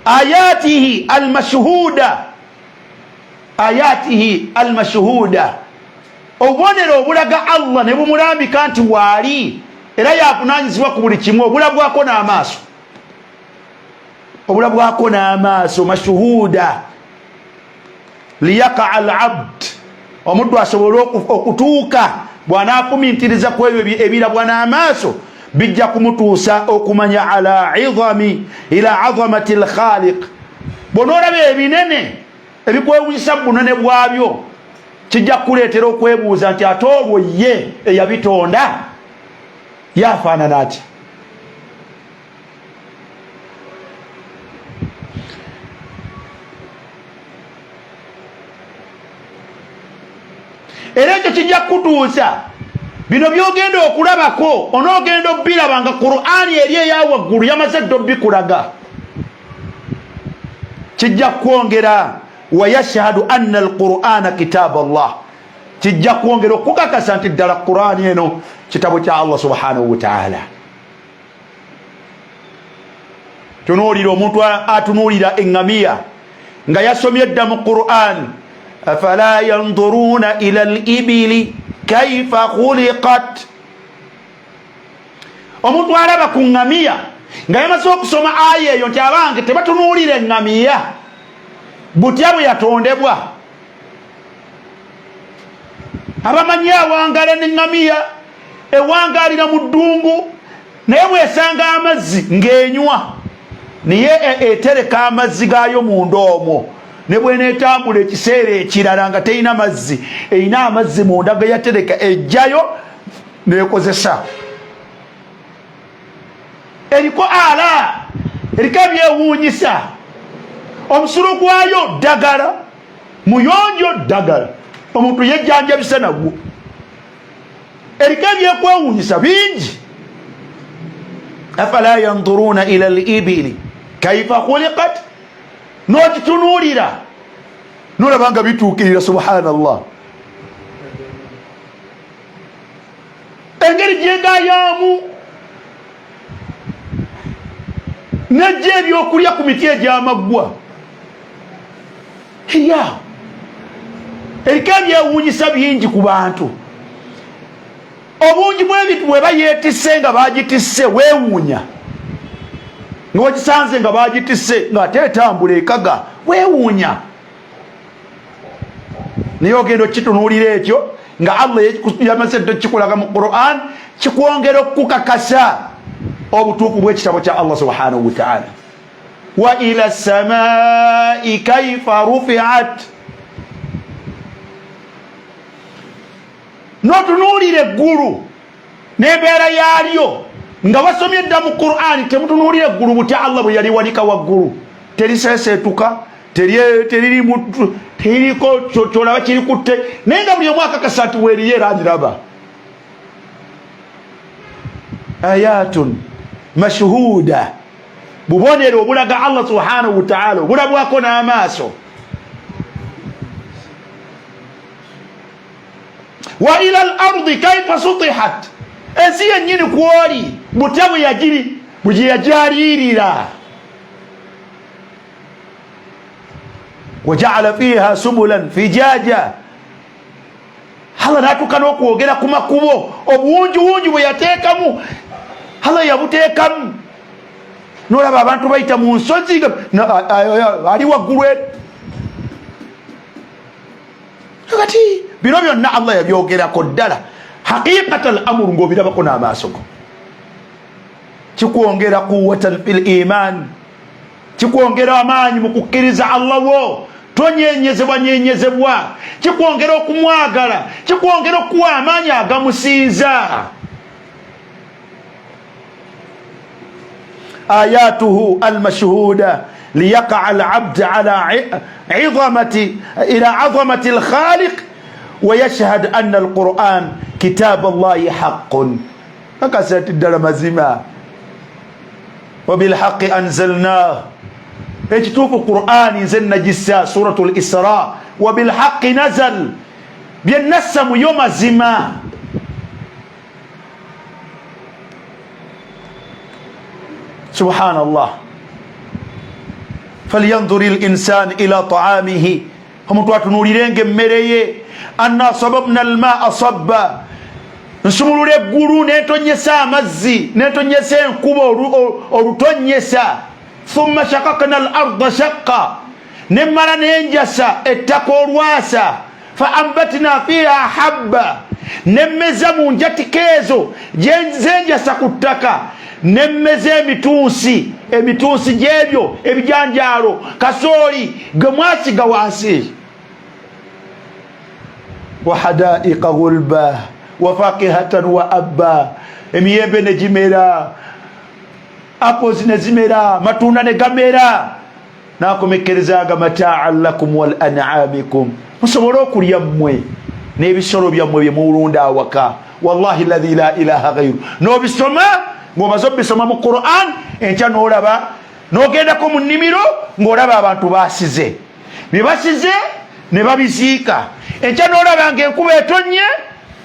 Ayatihi almashhuda, obubonero obulaga Allah ne bumulambika nti waali era yavunaanyizibwa ku buli kimu. Obulabwako n'amaaso, obulabwako n'amaaso, mashhuda liyaqa al-abd, omuddu asobole okutuuka bw'anaafumintiriza ku ebyo ebirabwa n'amaaso bijja kumutuusa okumanya ila azamati al-khaliq. Bw'onoolaba ebinene ebikwewunyisa bunene bwabyo, kijja kukuleetera okwebuuza nti ate olwo ye eyabitonda yafaanana ati? Era ekyo kijja kutuusa bino byogenda okulabako, onoogenda obbiraba nga Qur'ani eri eyawaggulu yamaze dda obbikulaga. Kijja kwongera wa yashhadu anna al-Qur'ana kitab Allah, kijja kwongera okukakasa nti ddala Qur'ani eno kitabo kya Allah subhanahu wa ta'ala. Tunuulira omuntu atunuulira eŋŋamiya nga yasomye dda mu Qur'an, afala yanzuruna ila al-ibili kaifa khuliqat. Omuntu alaba ku ŋŋamiya nga yamaze okusoma aya eyo nti abange tebatunuulira eŋŋamiya butya bwe yatondebwa. Abamanyi awangala n'eŋŋamiya ewangalira mu ddungu, naye bw'esanga amazzi ng'enywa naye etereka amazzi gaayo munda omwo, ne bw'eneetambula ekiseera ekirala nga terina mazzi, erina amazzi munda ge yatereka, ejjayo n'ekozesa. Eriko ala, eriko ebyewuunyisa, omusolo gwayo ddagala, muyonjo ddagala, omuntu yejjanjabisa nagwo. Eriko ebyekwewuunyisa bingi. Afala yanzuruna ila al-ibili kaifa khuliqat, n'okitunuulira nolabanga bituukirira. Subhanallah, engeri gyegayamu najja ebyokulya ku miti egy'amaggwa iya eriko ebyewuunyisa bingi ku bantu. Obungi bw'ebintu bwe bayeetisse nga bagitisse weewuunya, nga wagisanze nga bagitisse ng'ate etambula ekaga weewuunya. Naye ogenda okitunuulira ekyo nga Allah yamaze dde kikulaga mu Qur'an, kikwongera okukakasa obutuufu bw'ekitabo kya Allah subhanahu wa ta'ala. Wa ila samaa'i kayfa rufi'at, notunuulira eggulu n'embeera yaalyo nga basomye dda mu Qur'an. Temutunuulira eggulu butya Allah bwe yali wanika waggulu, teriseeseetuka, teriko kyolaba kirikutte, naye nga buli omu akakasa nti weeriyo era agiraba. Ayatun mashhuda, bubonero obulaga Allah subhanahu wa ta'ala, obulabwako n'amaaso. Wa ila al-ardi kayfa sutihat, ensi yennyini kwoli butya bwe yajalirira. Waja'ala fiha subulan fijaja, Allah n'atuuka n'okwogera ku makubo, obuwunjiwunji bwe yateekamu Allah yabuteekamu. Nolaba abantu bayita mu nsozi ali waggulu kati bino byonna Allah yabyogerako ddala haqiqatal amuru ng'obirabako n'amaaso go. Kikwongera quwwatan fil iman, kikwongera amaanyi mu kukkiriza Allah wo, tonyenyezebwa, kikwongera okumwagala, kikwongera okuwa amaanyi agamusinza. Ayatuhu almashhuda liyaqa alabd ala azamati alkhaliq wa yashhad anna alquran kitab allahi haqqun. Akasati ddala mazima, wa bilhaqqi anzalnah, ekituufu Qur'ani nze nagissa suratul Isra, wa bilhaqqi nazal, byennassa muyo mazima. Subhanallah, falyanzuri al-insan ila ta'amihi, omuntu atunuulirenga emmere ye. Anna sababna al-ma'a sabba, nsumulula eggulu n'entonyesa amazzi, n'entonyesa enkuba olutonyesa. Thumma shaqaqna al-arda shaqqa, nemmala n'enjasa ettaka olwasa. Fa ambatna fiha habba, nemmeza mu njatika ezo zenjasa ku ttaka, nemmeza emitunsi gyebyo ebijanjaalo, kasooli ge mwasiga wansi. Wa hadaiqa ghulba wa fakihatan wa abba, emiyembe ne gimera, apples ne zimera, matunda ne gamera. Nakomekerezanga mataan lakum wal an'amikum, musobole okulya mmwe n'ebisolo byammwe bye muwulunda awaka. Wallahi alladhi la ilaha ghayru, n'obisoma ng'omaze obisoma mu Qur'an, enkya n'olaba n'ogendako mu nnimiro ng'olaba abantu basize, bye basize ne babiziika. Enkya n'olaba ng'enkuba etonye,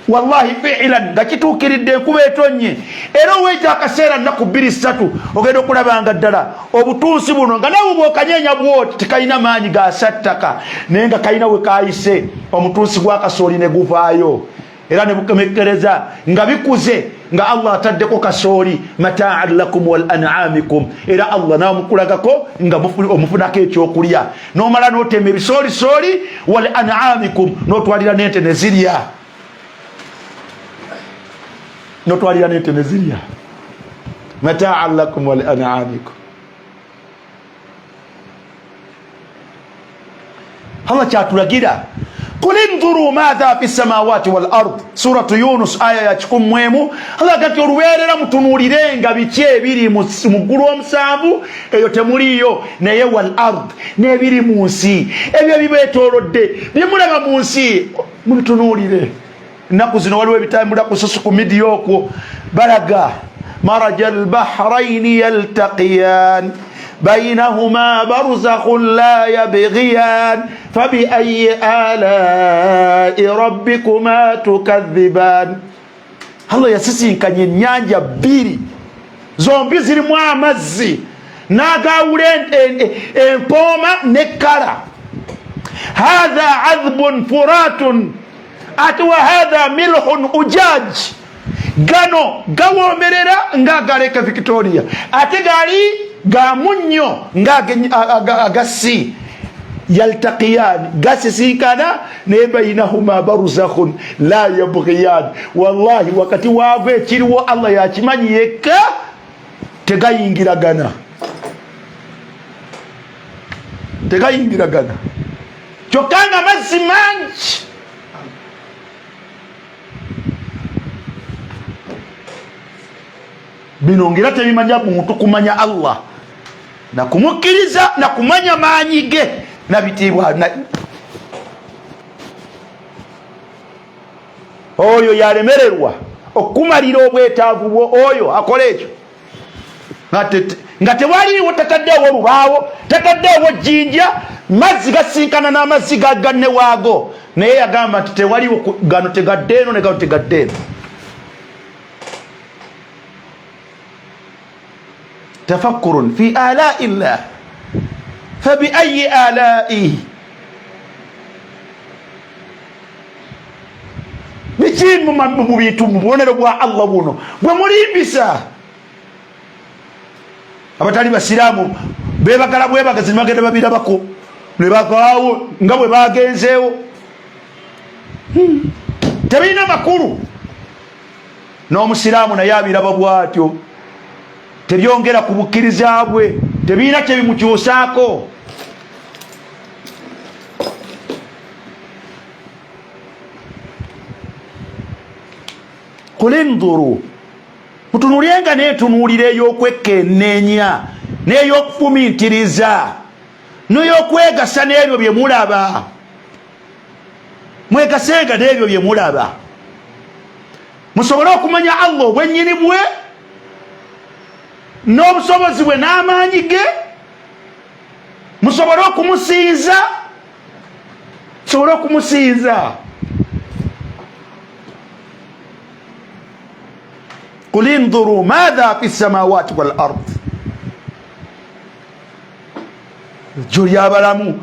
wallahi fi'ilan nga kituukiridde enkuba etonye. Era oweyita akaseera nnaku 2-3 ogenda okulaba ddala obutuusi buno nga nawe bw'okanyeenya bwoti tekalina maanyi gasattaka, naye nga kalina we kaayise omutuusi gw'akasooli ne guvaayo. Era ne bukemekereza nga bikuze nga Allah ataddeko kasooli mataan lakum wal an'amikum. Era Allah n'amukulagako nga omufunako ekyokulya, n'omala n'otema ebisoolisoli wal an'amikum, n'otwalira n'ente ne zirya, n'otwalira n'ente ne zirya. Mataan lakum wal an'amikum. Allah kyatulagira qul inzuru madha fi samawati wal ard, suratu Yunus aya ya 10. Allah gati olubeerera mutunuulirenga biki ebiri mu ggulu omusanvu, eyo temuliyo, naye wal ard, n'ebiri mu nsi, ebyo bibeetoolodde bye mulaba mu nsi mubitunuulire. Ennaku zino waliwo ebitambula ku social media okwo, balaga marajal bahraini yaltaqiyan بينهما برزخ لا يبغيان فبأي آلاء ربكما تكذبان. Allah yasisinkanye ennyanja bbiri zombi zirimu amazzi n'agawula empooma n'ekkala. Hadha adhbun furatun ate wa hadha milhun ujaj. Gano gawomerera ng'agaleka Victoria ate gali ga munnyo ng'agasi. Yaltaqiyan gasisinkana ne bainahuma barzakhun la yabghiyan. Wallahi wakati wave kiriwo Allah yakimanyi yekka tegayingiragana kyokanga mazzi mangi. Bino ngira tebimanya muntu kumanya Allah na kumukkiriza na kumanya maanyi ge nabitibwa oyo yalemererwa okumalira obwetaavu bwo oyo akola ekyo nga tewaliwo tataddewo olubaawo tataddewo jjinja mazzi gasinkana n'amazzi gaganne waago naye yagamba nti tewaliwo gano tegadde eno ne gano tegadde eno. tafakkurun fi alai llah fabiayi alai. biki mu bintu mu bubonero bwa Allah buno bwe mulimbisa abatali basiraamu bebagala bwebagazi bagenda babirabako ne bagaawo nga bwe bagenzeewo tebirina makulu. n'omusiraamu naye abiraba bwatyo tebyongera ku bukkiriza bwe tebirina kye bimukyusaako. kulinduru mutunuulyenga n'entunuulira ey'okwekenneenya n'ey'okufumiitiriza n'ey'okwegasa n'ebyo bye mulaba. mwegasenga n'ebyo bye mulaba musobole okumanya Allah obwennyini bwe n'obusobozi bwe n'amaanyi ge, musobole okumusinza. قل انظروا ماذا في السماوات والأرض. جوليا بلامو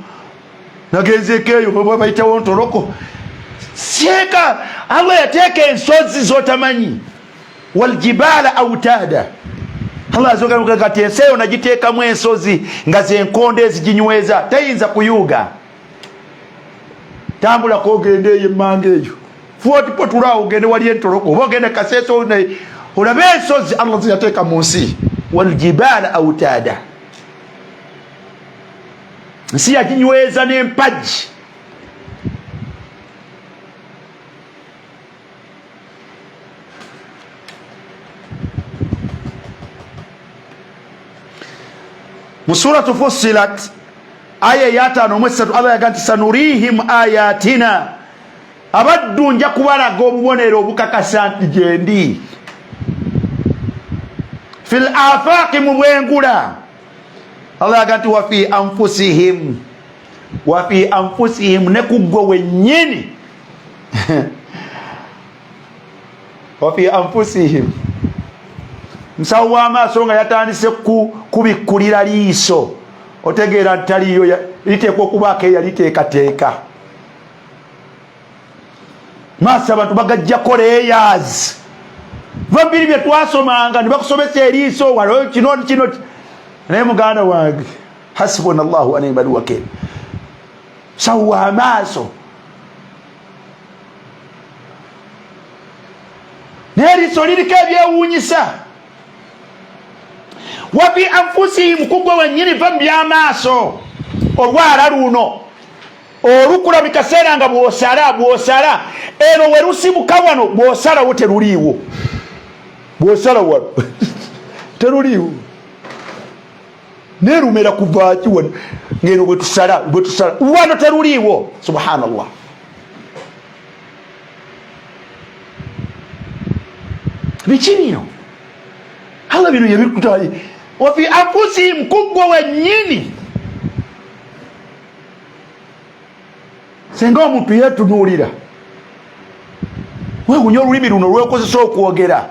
nagenzekeyo bwe bayitawo ntoloko sieka Allah yateeka ensozi zotamanyi waljibala autada. Allah azoga kati enseyo nagiteekamu ensozi nga zenkonde eziginyweza tayinza kuyuga. tambula kogende yemmanga eyo fuoti potulawo ogende wali entoloko oba ogende kaseso olabe ensozi Allah ziyateeka mu nsi. waljibala autada nsi yaginyweza n'empagi. mu suratu Fussilat aya ya 5 Allah yaga nti sanurihim ayatina. abaddu nja kubalaga obubonero obukakasa nti gyendi. fil afaqi mu bwengula Allah yaga nti wa fi anfusihim ne kuggwe wennyini. wa fi anfusihim musawo w'amaaso nga yatandise kubikkulira liiso otegeera nti taliyo liteekwa okubaako eyaliteekateeka. maaso abantu bagajjako leeyaazi vambiri bye twasomanga ne bakusomesa eriiso waliwo kino naye muganda wange hasibuna Allahu wa ni'mal wakiil. musawo w'amaaso naye eriiso liriko ebyewuunyisa. wafi anfusihim kugwe wennyini va mu byamaaso. olwala luno olukula mu kaseera nga bw'osala eno we lusibuka wano bw'osalawo teruliiwo. bw'osala wano teruliiwo nerumera kuvaaki wano ngeno bwe tusala wano teruliiwo. subhanallah. biki bino Allah bino yebikutaye wa fi anfusihim kugwa wenyini. Senga omuntu yetunuulira weewunya olulimi luno lwekozesa okwogera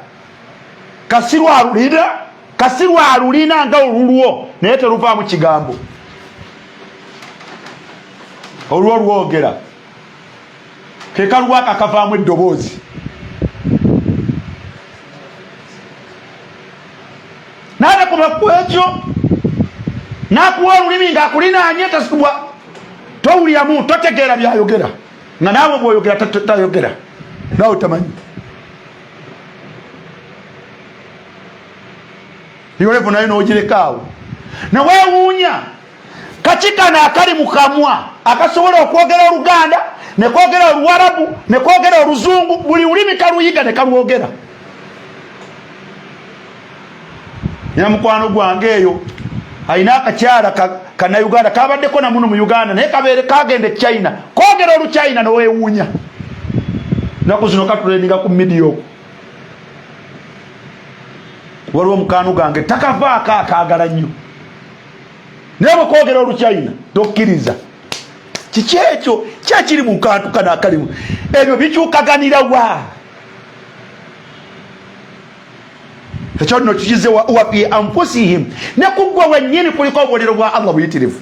kasirwa alulina nga olulwo naye teruvaamu kigambo olwo lwogera kekalwaka kavaamu eddoboozi naanakuba ku ekyo nakuwa olulimi ngaakulinaanye tasikubwa towuliramu totegeera byayogera nga naawe bw'oyogera tayogera naawe tamanyi yolevu nayo n'ogirekaawo neweewuunya kakikana akali mu kamwa akasobola okwogera Oluganda ne kwogera Oluwarabu ne kwogera Oluzungu buli lulimi kaluyiga ne kalwogera. Nina mukwano gwange eyo alina akakyala kana Uganda kabaddeko na muno mu Uganda naye kabeere kagende China kwogera Oluchina noweewuunya naku zino katuleninga ku media okwo. Waliwo mukwano gange takavaako akaagala nnyo naye bwe kwogera Oluchina tokkiriza kiki ekyo kyakiri mu kantu kana akalimu ebyo bikyukaganira wa ekyo nno kikize wa fi anfusihim ne kuggwa wennyini kuliko obuliro bwa Allah buyitirivu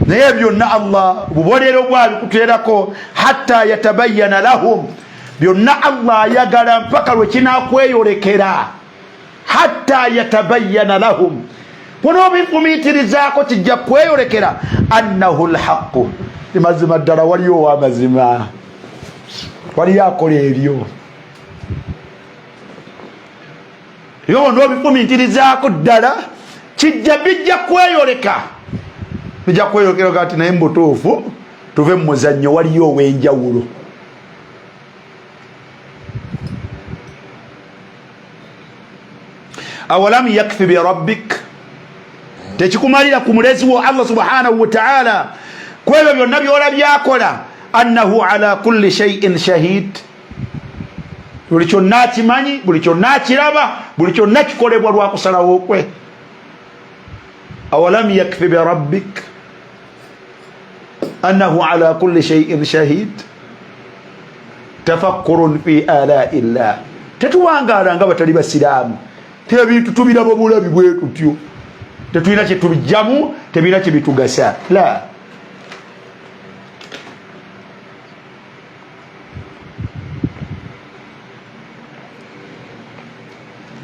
naye byonna Allah bubonero bwabikuteerako hatta yatabayyana lahum byonna Allah ayagala mpaka lwe kinakweyolekera hatta yatabayyana lahum bw'onobifumiitirizaako kijja kweyolekera annahu lhaqu mazima ddala waliyo ow'amazima waliyo akola ebyo yo n'obifumiitirizaako ddala bijja kweyoleka bijja kweyolekera kati naye mbutuufu tuve mu muzannyo waliyo ow'enjawulo. awalam yakfi bi rabbik tekikumalira ku mulezi wo Allah subhanahu wa ta'ala kwebyo byonna byola byakola annahu ala kulli shay'in shahid buli kyonna kimanyi buli kyonna kiraba buli kyonna kikolebwa lwakusalawo kwe. awalam yakfi bi rabbik annahu ala kulli shay'in shahid tafakkurun fi ala'i llah tetuwangaala nga batali basiraamu tebintu tubiraba bulabi bwe tutyo tetulina kye tubijjamu tebirina kye bitugasa la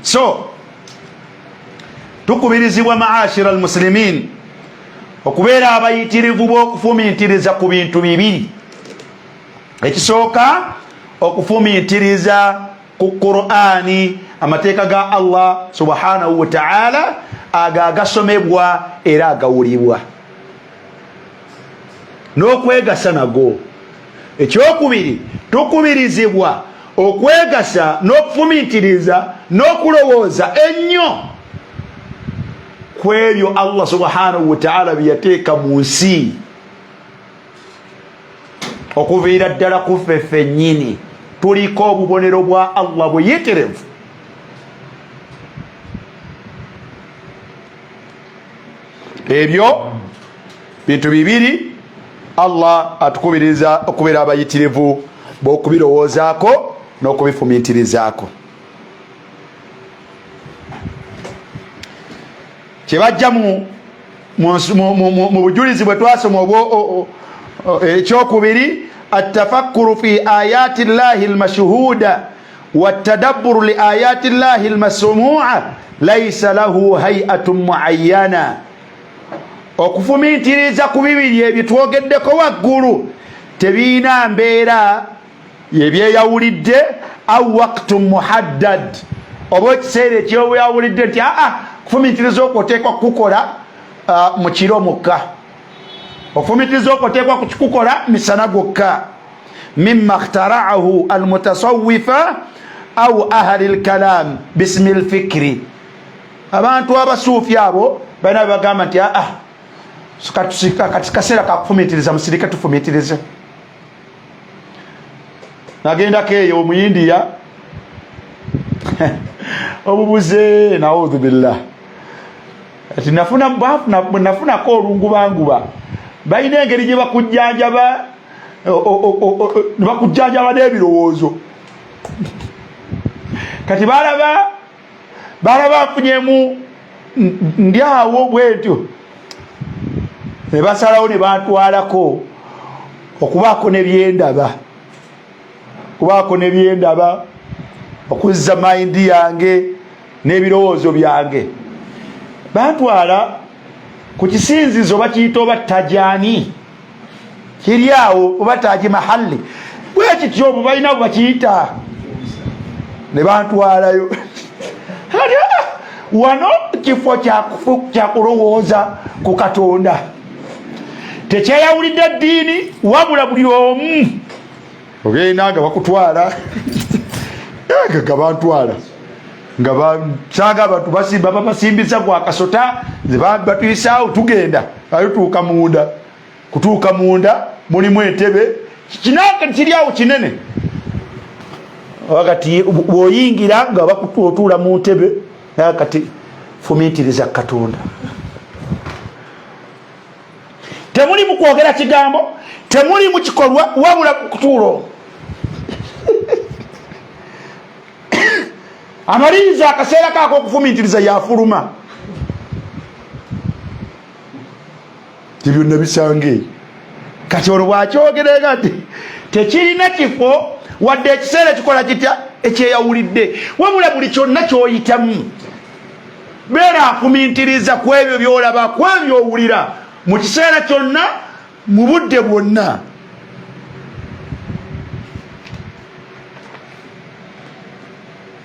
so tukubirizibwa maashira almuslimin okubeera abayitirivu b'okufumiitiriza ku bintu bibiri. Ekisooka okufumiitiriza ku Qur'ani amateeka ga Allah subhanahu wa ta'ala agasomebwa era agawulibwa n'okwegasa nago. Ekyokubiri tukubirizibwa okwegasa n'okufumiitiriza n'okulowooza ennyo kwebyo Allah subhanahu wa ta'ala byeyateeka mu nsi okuviira ddala kuffe ffennyini tuliko obubonero bwa Allah buyitirivu. Ebyo bintu bibiri Allah atukubiriza okubeera abayitirivu b'okubirowoozaako n'okubifumiitirizaako. Kyebajja mu bujulizi bwe twasoma ekyokubiri attafakkuru fi ayati llahi almashhuda wattadabburu li ayati llahi almasmu'a laysa lahu hay'atun mu'ayyana. Okufumiitiriza ku bibiri ebyo twogeddeko waggulu tebiina mbeera yebyeyawulidde au waqtu muhaddad oba ekiseera ekyeweyawulidde nti kufumiitiriza okwo oteekwa kukukola mu kiro mukka, okufumiitiriza okwo oteekwa kukukola misana gwokka. mimma ikhtara'ahu almutasawwifa au ahli alkalam bismi alfikri. Abantu abasuufi abo balina bagamba nti kati kaseera kakufumiitiriza musirike tufumiitirize. Nagendako eyo mu India obubuze naudhu billah ati nafuna ko olungubanguba balina engeri gye bakujjanjaba n'ebirowoozo kati balaba nfunyemu ndyawo bwetyo ne basalawo ne bantwalako okubaako nebyendaba okuzza mayindi yange n'ebirowoozo byange bantwala ku kisinzizo bakiyita oba tajani kiri awo oba taji mahalli bwekityo obo balina bakiyita ne bantwalayo wano kifo kyakulowooza ku Katonda tekyeyawulidde ddiini wabula buli omu ogenda nga bakutwala nga bantwala nga basanga abantu basimbisa kwa kasota batuyisaawo tugenda ayotuuka munda kutuuka munda mulimu entebe kinaka kiryawo kinene wakati bwoyingira nga bakutuula mu ntebe kati fumiitiriza Katonda temuli mu kwogera kigambo temuli mu kikolwa wabula kutuula amaliriza akaseera kako okufumiitiriza yafuluma byonna bisange kati olwo bwakyogerega nti tekirina kifo wadde ekiseera ekikola kitya ekyeyawulidde wabula buli kyonna kyoyitamu beera afumiitiriza ku ebyo byolaba ku ebyo owulira mu kiseera kyonna mu budde bwonna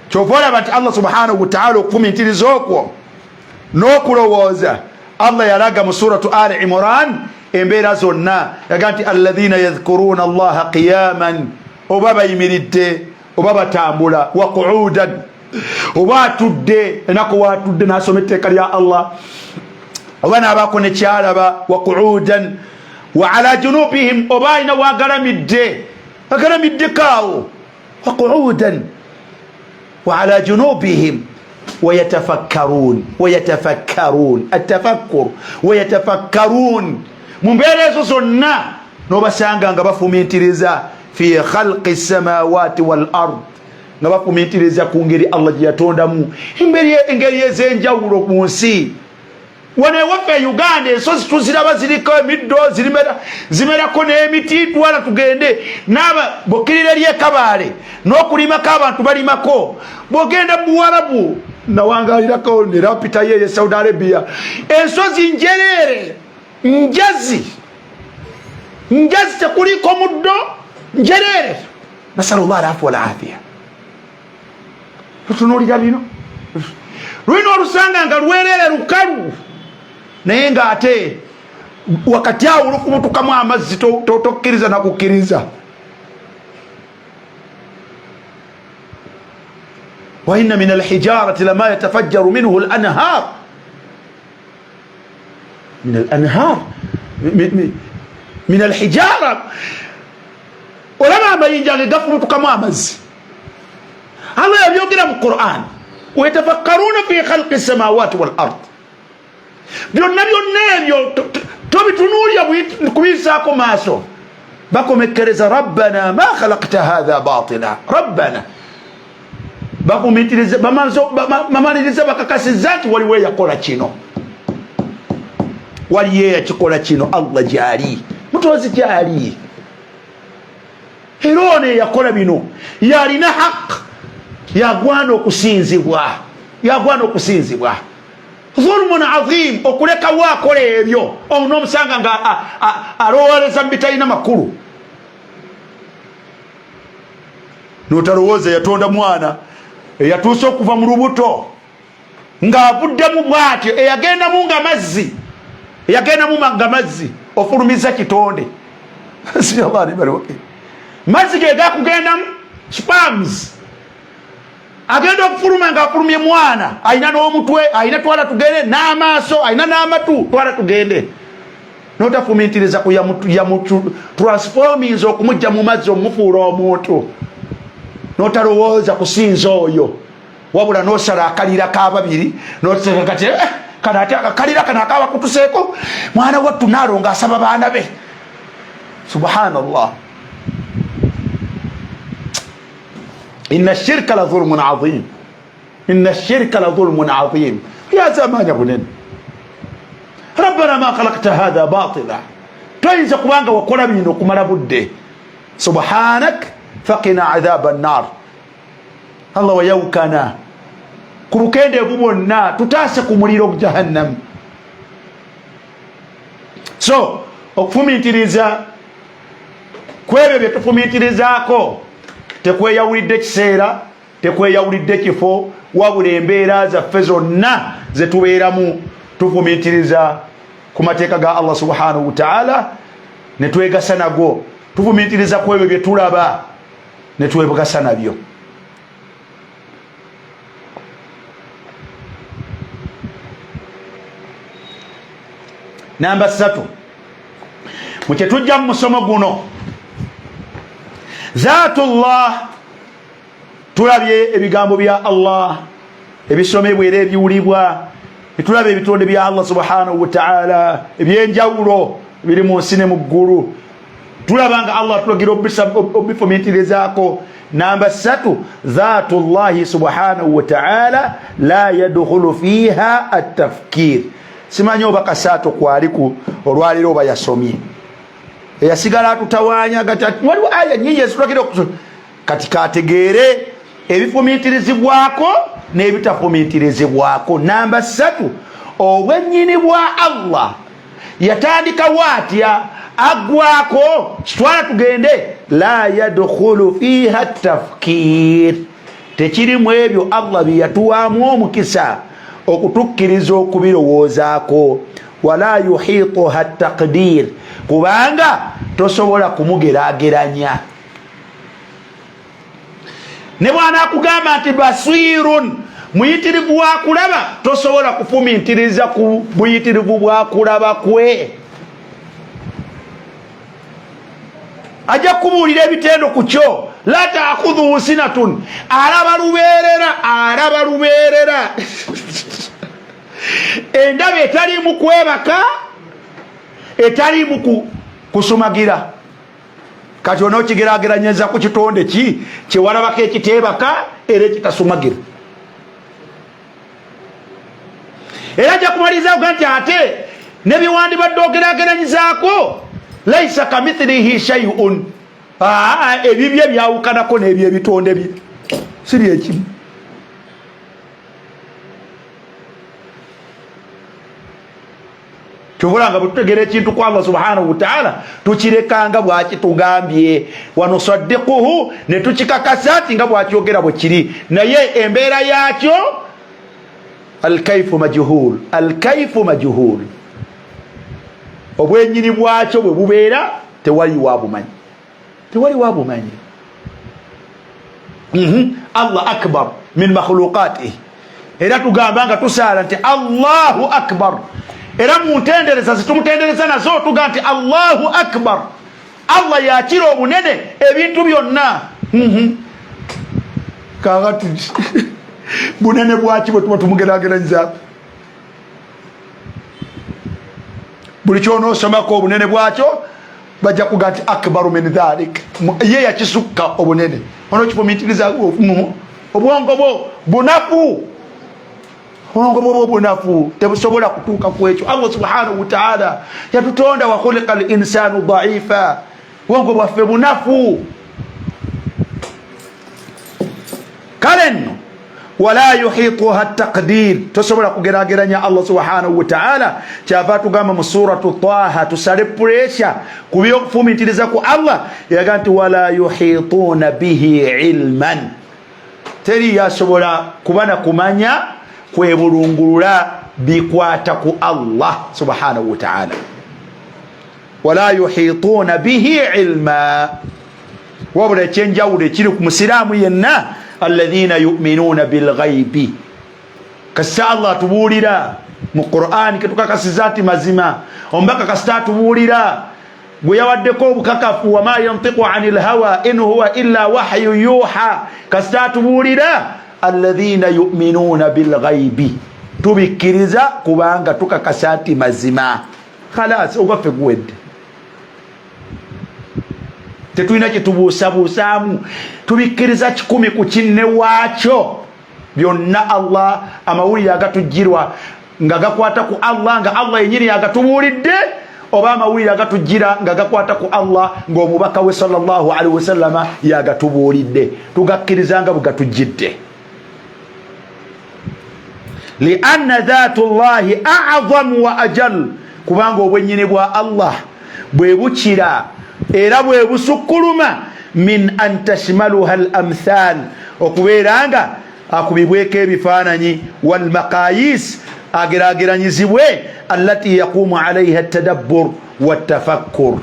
kyova olaba nti Allah subhanahu wa ta'ala okufumiitiriza okwo n'okulowooza Allah yalaga mu suratu Ali Imran embeera zonna yaga nti alladhina yadhkuruna Allaha qiyaman oba bayimiridde oba batambula wa qu'udan oba atudde enako watudde n'asoma etteeka lya Allah oba n'abaako ne kyalaba wa qu'udan wa ala junubihim oba alina wagalamidde kaawo wa qu'udan wa ala junubihim ويتفكرون التفكر ويتفكرون مبيرة زونا نوباسانغا nga bafumiitiriza fi khalqi samawati wal ard nga bafumiitiriza ku ngeri Allah gye yatondamu engeri ez'enjawulo mu nsi wane waffe Uganda ensozi tuziraba ziriko emiddo zimerako n'emiti twala tugende n'aba bokkirira ly'ekabaale n'okulimako abantu balimako bw'ogenda mu Buwarabu nawangalirako nerapitayo ye Saudi Arabia ensozi njereere njazi tekuliko muddo njereere nasalullah alafu wal afiya tutunuulira bino lwino olusanga nga lwereere lukalu naye nga ate wakati awo olukumutukamu amazzi tokkiriza nakukkiriza وإن من الحجارة لما يتفجر منه الأنهار من الأنهار من الحجارة ولما ما ينجل قفل كمامز الله يقول من القرآن ويتفكرون في خلق السماوات والأرض بيون توبي تنول كبيساكو ماسو باكو مكرز ربنا ما خلقت هذا باطلا ربنا bakumitiriza bamaliriza bakakasiza nti waliwo yakola kino waliyo yakikola kino Allah gyali mutozi gyali era ono yakola bino yalina haq yagwana okusinzibwa zulmun azim okuleka wakola ebyo ono omusanga nga alowooleza mu bitalina makulu notalowooza yatonda mwana eyatuuse okuva mu lubuto ng'avuddemu bw'atyo eyagendamu nga mazzi ofulumiza kitonde mazzi ge gakugendamu spams agenda okufuluma ng'afulumye mwana alina n'omutwe alina twala tugende n'amaaso alina n'amatu twala tugende notafumiitiriza ku yamu transformings okumujja mu mazzi omufuula omuntu notalowooza kusinza oyo wabula nosala akalira kababiri nosala kati kana ati akalira kana akawa kutuseko mwana wattu nalonga asaba baana be. Subhanallah. Inna shirka la dhulmun adhim. Inna shirka la dhulmun adhim. Ya zamani bunene. Rabbana ma khalaqta hadha batila. Twaiza kubanga wakola bino kumala budde. Subhanak faqina adhaban nar. Allah wa yaukana kurukende bubonna tutase ku muliro jahannam. So okufumintiriza kwebyo bye tufumintirizaako tekweyawulidde kiseera, tekweyawulidde kifo, wabula embeera zaffe zonna ze tubeeramu tufumintiriza ku mateeka ga Allah subhanahu wa ta'ala ne twegasa nago, tufumintiriza ku ebyo bye tulaba ne twegasa nabyo. Namba 3 mukye tujja mu musomo guno, Zaatullah, tulabye ebigambo bya Allah ebisomebwa era ebiwulibwa, tulabye ebitonde bya Allah subhanahu wa ta'ala ebyenjawulo biri mu nsi ne mu ggulu, tulabanga Allah tulagira obifumintirizaako. Namba 3, Zaatullahi subhanahu wa ta'ala la yadkhulu fiha at-tafkir. Simanyi oba kasaato kwaliku olwaliro oba yasomye eyasigala atutawanya gati waliwo aya nyingi ezitulagire kati kategeere ebifumiitirizibwako n'ebitafumiitirizibwako. Namba 3, obwennyini bwa Allah yatandikawo atya aggwako kitwala tugende, la yadkhulu fiha tafkir, tekirimu ebyo Allah bye yatuwaamu omukisa okutukkiriza okubirowoozaako. Wala yuhituha taqdir, kubanga tosobola kumugeraageranya. Ne bwana akugamba nti basirun, muyitirivu wa kulaba, tosobola kufumiitiriza ku buyitirivu bwa kulaba kwe. Ajja kubuulira ebitendo ku kyo, la ta'khudhuhu sinatun, alaba lubeerera endaba etali mu kwebaka, etali mu kusumagira. Kati onookigeraageranyeza ku kitonde ki kyewalabako ekiteebaka era ekitasumagira. Era ajja kumalirizaako nti ate nebiwandibadde ogeraageranyizaako, laisa kamithlihi shay'un, ebibye byawukanako n'ebyo ebitonde bye siri ekimu. Kyobulanga bututegera ekintu kwa Allah subhanahu wa ta'ala tukirekanga bwakitugambye, wanusaddiquhu, ne tukikakasa nti nga bwakyogera bwe kiri, naye embeera yakyo alkaifu majhul. Alkaifu majhul, obwennyini bwakyo bwe bubeera tewali wabumanyi, tewali wabumanyi. Allah akbar min makhluqatihi, era tugambanga tusaala nti Allahu akbar, era muntendereza zitumutendereza nazo tuga nti Allahu akbar, Allah yakira obunene ebintu byonna. Kakati bunene bwaki bwe tuba tumugeraageranyiza? Buli kyonoosomako obunene bwakyo bajja kuga nti akbaru min dhalik, ye yakisukka obunene. Ono kifumiitiriza obwongo bwo bunafu, obwongo bwo bunafu, tebusobola kutuuka ku ekyo. Allah subhanahu wa ta'ala yatutonda wa khuliqa al-insanu dha'ifa, obwongo bwaffe bunafu. Kale nno wala yuhituha taqdir, tosobola kugeraageranya Allah subhanahu wa ta'ala. Kyava tugamba mu suratu Taha tusale pressure ku by'okufumiitiriza ku Allah, yaga nti wala yuhituuna bihi ilman, teri yasobola kuba na kumanya kwebulungulula bikwata ku Allah subhanahu wa ta'ala. Wala yuhituuna bihi ilma, wabula ekyenjawulo ekiri ku musiraamu yenna, alladhina yu'minuna bil ghaibi. Kasa Allah tubuulira mu Qur'an ketukakasiza nti mazima, ombaka kasita tubuulira gwe yawaddeko obukakafu, wama yantiqu anil hawa in huwa illa wahyu yuha, kasita tubuulira alladhina yu'minuna bilghaibi tubikkiriza kubanga tukakasa nti mazima khalas ogwaffe guwedde tetulina kyetubuusabuusaamu tubikkiriza 100 ku kinne waakyo byonna Allah amawulire agatujjirwa nga gakwata ku Allah nga Allah yenyini yagatubuulidde oba amawulire agatujjira nga gakwata ku Allah ng'omubaka we sallallahu alaihi wasallama yagatubuulidde tugakkirizanga bugatujjidde lianna dhatullahi a'zamu wa ajal kubanga obwennyini bwa Allah bwe bukira era bwe busukkuluma min an tashmaluha al amthal okubeeranga akubibweko ebifaananyi wal maqayis ageraageranyizibwe allati yaqumu alaiha tadabbur wattafakkur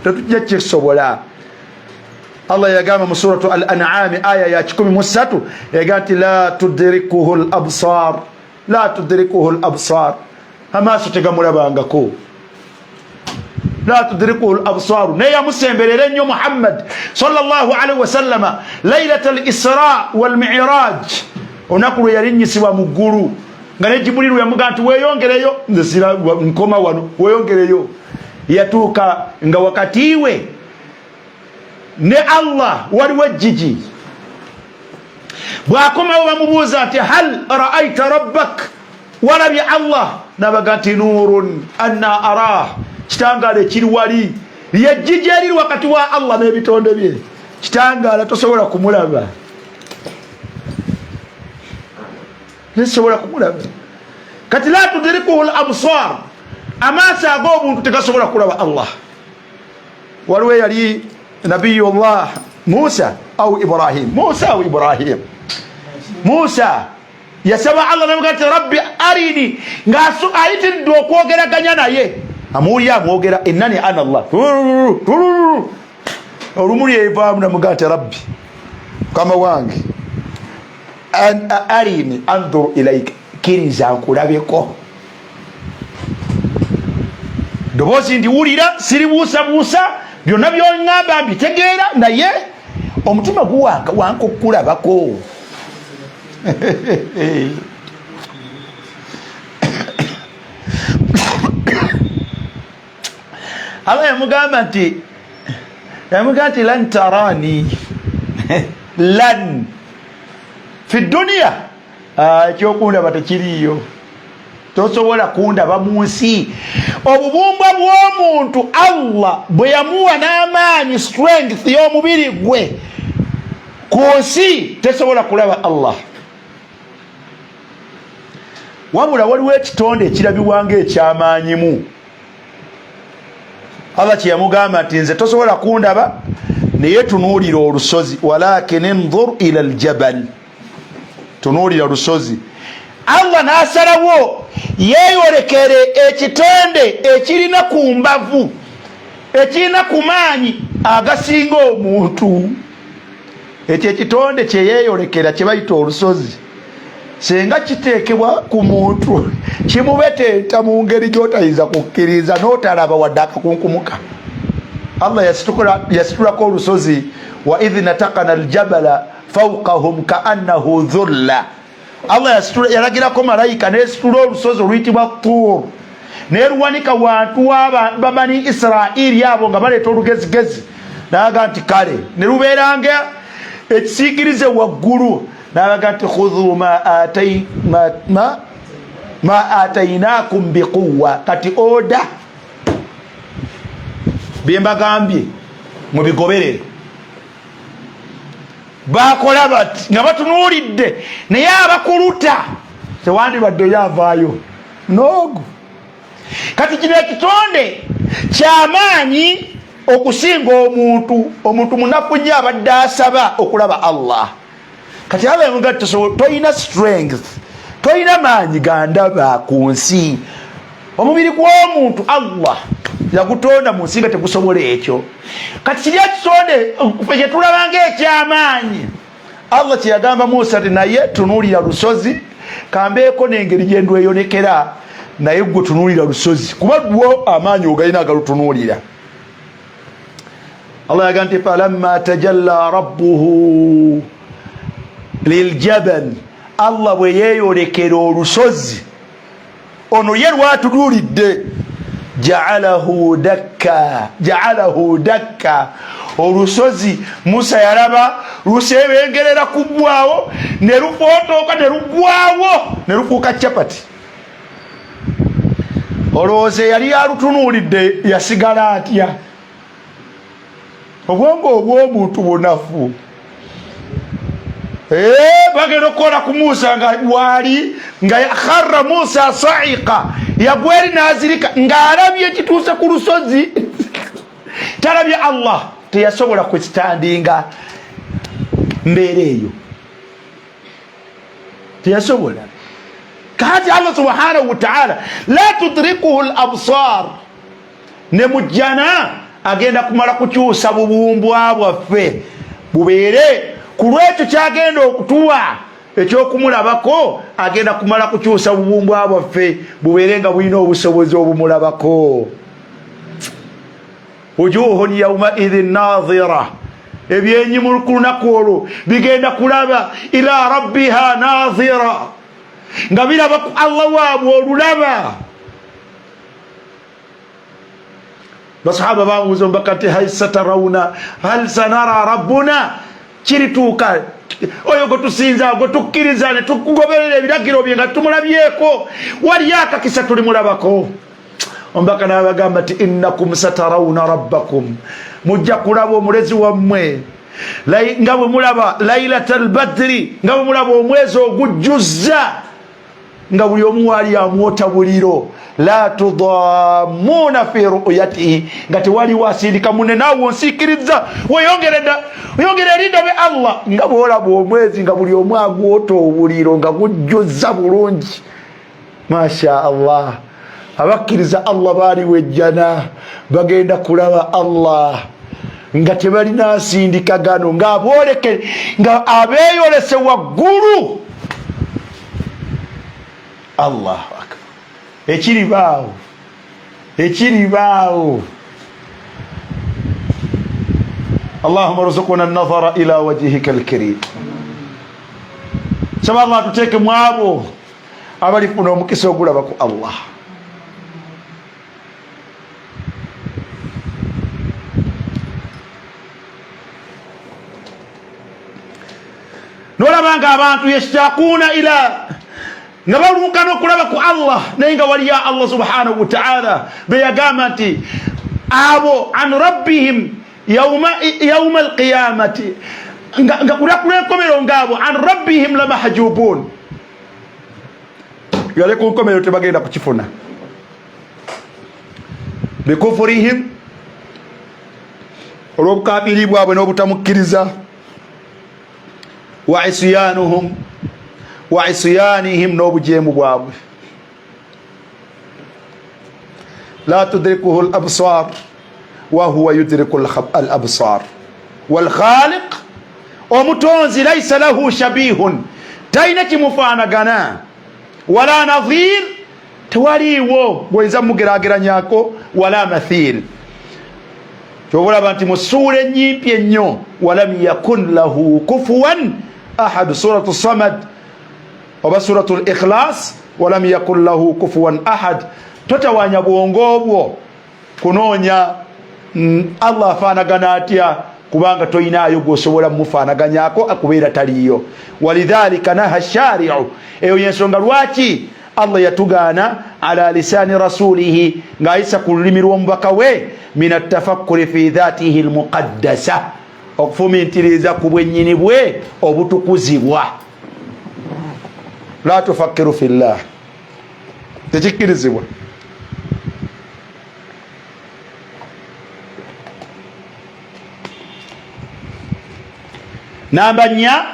tetujja kisobola Allah yagamba mu suratu al-an'am aya ya 13 yagati la tudrikuhu al-absar la tudrikuhu al-absar amaso tegamulabangako la tudrikuhu al-absar neya musemberere nnyo Muhammad sallallahu alaihi wasallama laylatul isra wal mi'raj onakulu yalinyisibwa mu ggulu nga ne Jibrilu yamuga nti weeyongereyo nzira nkoma wano weeyongereyo yatuuka nga wakati we ne Allah waliwo ejjiji bw'akomawo bamubuuza nti hal ra'aita rabbak walabye Allah nabaga nti nurun anna arah kitangaala ekiri wali lyejjiji eriri wakati wa Allah n'ebitonde bye kitangaala tosobola kumulaba nesobola kumulaba kati la tudrikuhu al-absar amaaso ag'omuntu tegasobola kulaba Allah waliwo yali nabiyullah Musa au Ibrahim Musa yasaba Allah namuga nti rabbi arini ng'ayitiridde okwogeraganya naye amuwulira amwogera innani ana Allah olumuli evaamu namuga nti rabbi kama wange arini anzur ilaika kiriza nkulabeko ddoboozi ndiwulira siribuusabuusa byonna by'oŋŋamba mbitegeera naye omutima guwanka wanka okukulabako Allah yamugamba nti lan tarani lan fi dunia ekyokundaba tekiriyo tosobola kundaba mu nsi obubumbwa bw'omuntu Allah bwe yamuwa n'amaanyi strength y'omubiri gwe ku nsi tesobola kulaba Allah wabula waliwo ekitonde ekirabibwa ng'ekyamaanyimu Allah kye yamugamba nti nze tosobola kundaba naye tunuulira olusozi walakin enzur ila aljabal tunuulira olusozi Allah n'asalawo yeeyolekere ekitonde ekirina ku mbavu ekirina ku maanyi agasinga omuntu ekyo ekitonde kye yeeyolekera kye bayita olusozi senga kiteekebwa ku muntu kimubetenta mu ngeri gy'otayinza kukkiriza n'otalaba wadde akakunkumuka Allah yasitulako olusozi wa idh natakana aljabala fawqahum kaannahu dhulla Allah yalagirako malayika nesitula olusozi oluyitibwa Tur neruwanika wantu babani Israeli abo nga baleeta olugezigezi naga nti kale nerubeeranga ekisiikirize waggulu naga nti khudhu ma atainakum biquwa kati oda byembagambye mubigoberere bakola bati nga batunuulidde naye abakuluta tewandibadde yavaayo noogu kati kino ekitonde kyamaanyi okusinga omuntu munaku nnyo abadde asaba okulaba Allah kati abamuga toyina strength toyina maanyi gandaba ku nsi omubiri gw'omuntu Allah yagutonda mu nsi nga tegusobola ekyo kati kiri ekitonde kye tulaba ng'ekyamaanyi Allah kye yagamba Musa ti naye tunuulira lusozi kambeeko n'engeri gye ndweyonekera naye gwe tunuulira lusozi kuba lwo amaanyi ogalina agalutunuulira Allah yagamba nti falamma tajalla rabbuhu liljabal Allah bwe yeeyolekera olusozi ono ye lwatululidde ja'alahu dakka olusozi Musa yalaba lusebengerera kubwawo ne lufootoka ne lugwawo ne lufuuka chapati olowooza yali yalutunuulidde yasigala atya obwongo obw'omuntu bunafu bagenda okukola ku Musa nga wali nga kharra Musa sa'iqa yagweri nazirika ng'alabye ekituuse ku lusozi talabye Allah teyasobola kwestandinga mbeera eyo teyasobola kati Allah subhanahu wa ta'ala la tudrikuhu al-absar ne mujjana agenda kumala kukyusa bubumbwa bwaffe bubeere kulwekyo kyagenda okutuwa ekyokumulabako agenda kumala kukyusa bubumbwa bwaffe bubeere nga bulina obusobozi obumulabako wujuhun yawmaidhin nadhira ebyenyi mu lunaku olwo bigenda kulaba ila rabbiha nadhira nga biraba ku Allah waabwe olulaba basahaba bamubuuza bakati hal sanara rabbuna kirituuka oyo gwe tusinza gwe tukkiriza ne tukugoberera ebiragiro bye nga tumulabyeko waliyo akakisa tulimulabako ombaka n'abagamba nti innakum satarawuna rabbakum mujja kulaba omulezi wammwe nga bwe mulaba lailatal badri nga bwe mulaba omwezi ogujjuzza nga buli omu waali amwota buliro la tudamuna fi ru'yatihi nga tewali wasindika munne naawe onsiikiriza weyongere erinda be Allah nga bwolaba omwezi nga buli omu agwota obuliro nga gujjuzza bulungi masha Allah abakkiriza Allah baali wejjana bagenda kulaba Allah nga tebalina nsindikagano nga abooleke nga abeeyolese waggulu Allahu akbar ekiribaawo Allahumma rzuqna an-nazara ila wajhika al-karim saba Allah tuteeke mu abo abalifuna omukisa ogulaba ku Allah nolabanga abantu yashtaquuna ila nga balungana okulaba ku Allah naye nga wali ya Allah subhanahu wa ta'ala beyagamba nti abo an rabbihim yawma alqiyamati nga kulakulenkomero ngaabo an rabbihim lamahjubun yale ku nkomero tebagenda kukifuna bikufurihim olw'obukafiri bwabwe n'obutamukkiriza wa isyanihim n'obujeemu bwabwe la tudrikuhu al-absar wa huwa yudriku al-absar wal khaliq omutonzi laysa lahu shabihun taina kimufaanagana wala nadhir tewaliwo bweza mugerageranyako wala mathil kyobulaba nti musuula ennyimpi ennyo walam yakun lahu kufuwan ahad suratu samad oba suratu al-ikhlas walam yakun lahu kufuwan ahad totawanya bwongo obwo kunoonya Allah afaanagana atya kubanga toyinaayo gwosobola mumufaanaganyako akubeera taliyo walidhalika naha shari'u eyo yensonga lwaki Allah yatugaana ala lisani rasulihi ng'ayisa ku lulimi lw'omubaka we min atafakkuri fi dhatihi almuqaddasa okufumiitiriza ku bwennyini bwe obutukuzibwa la tufakkiru fillah tekikkirizibwa namba 4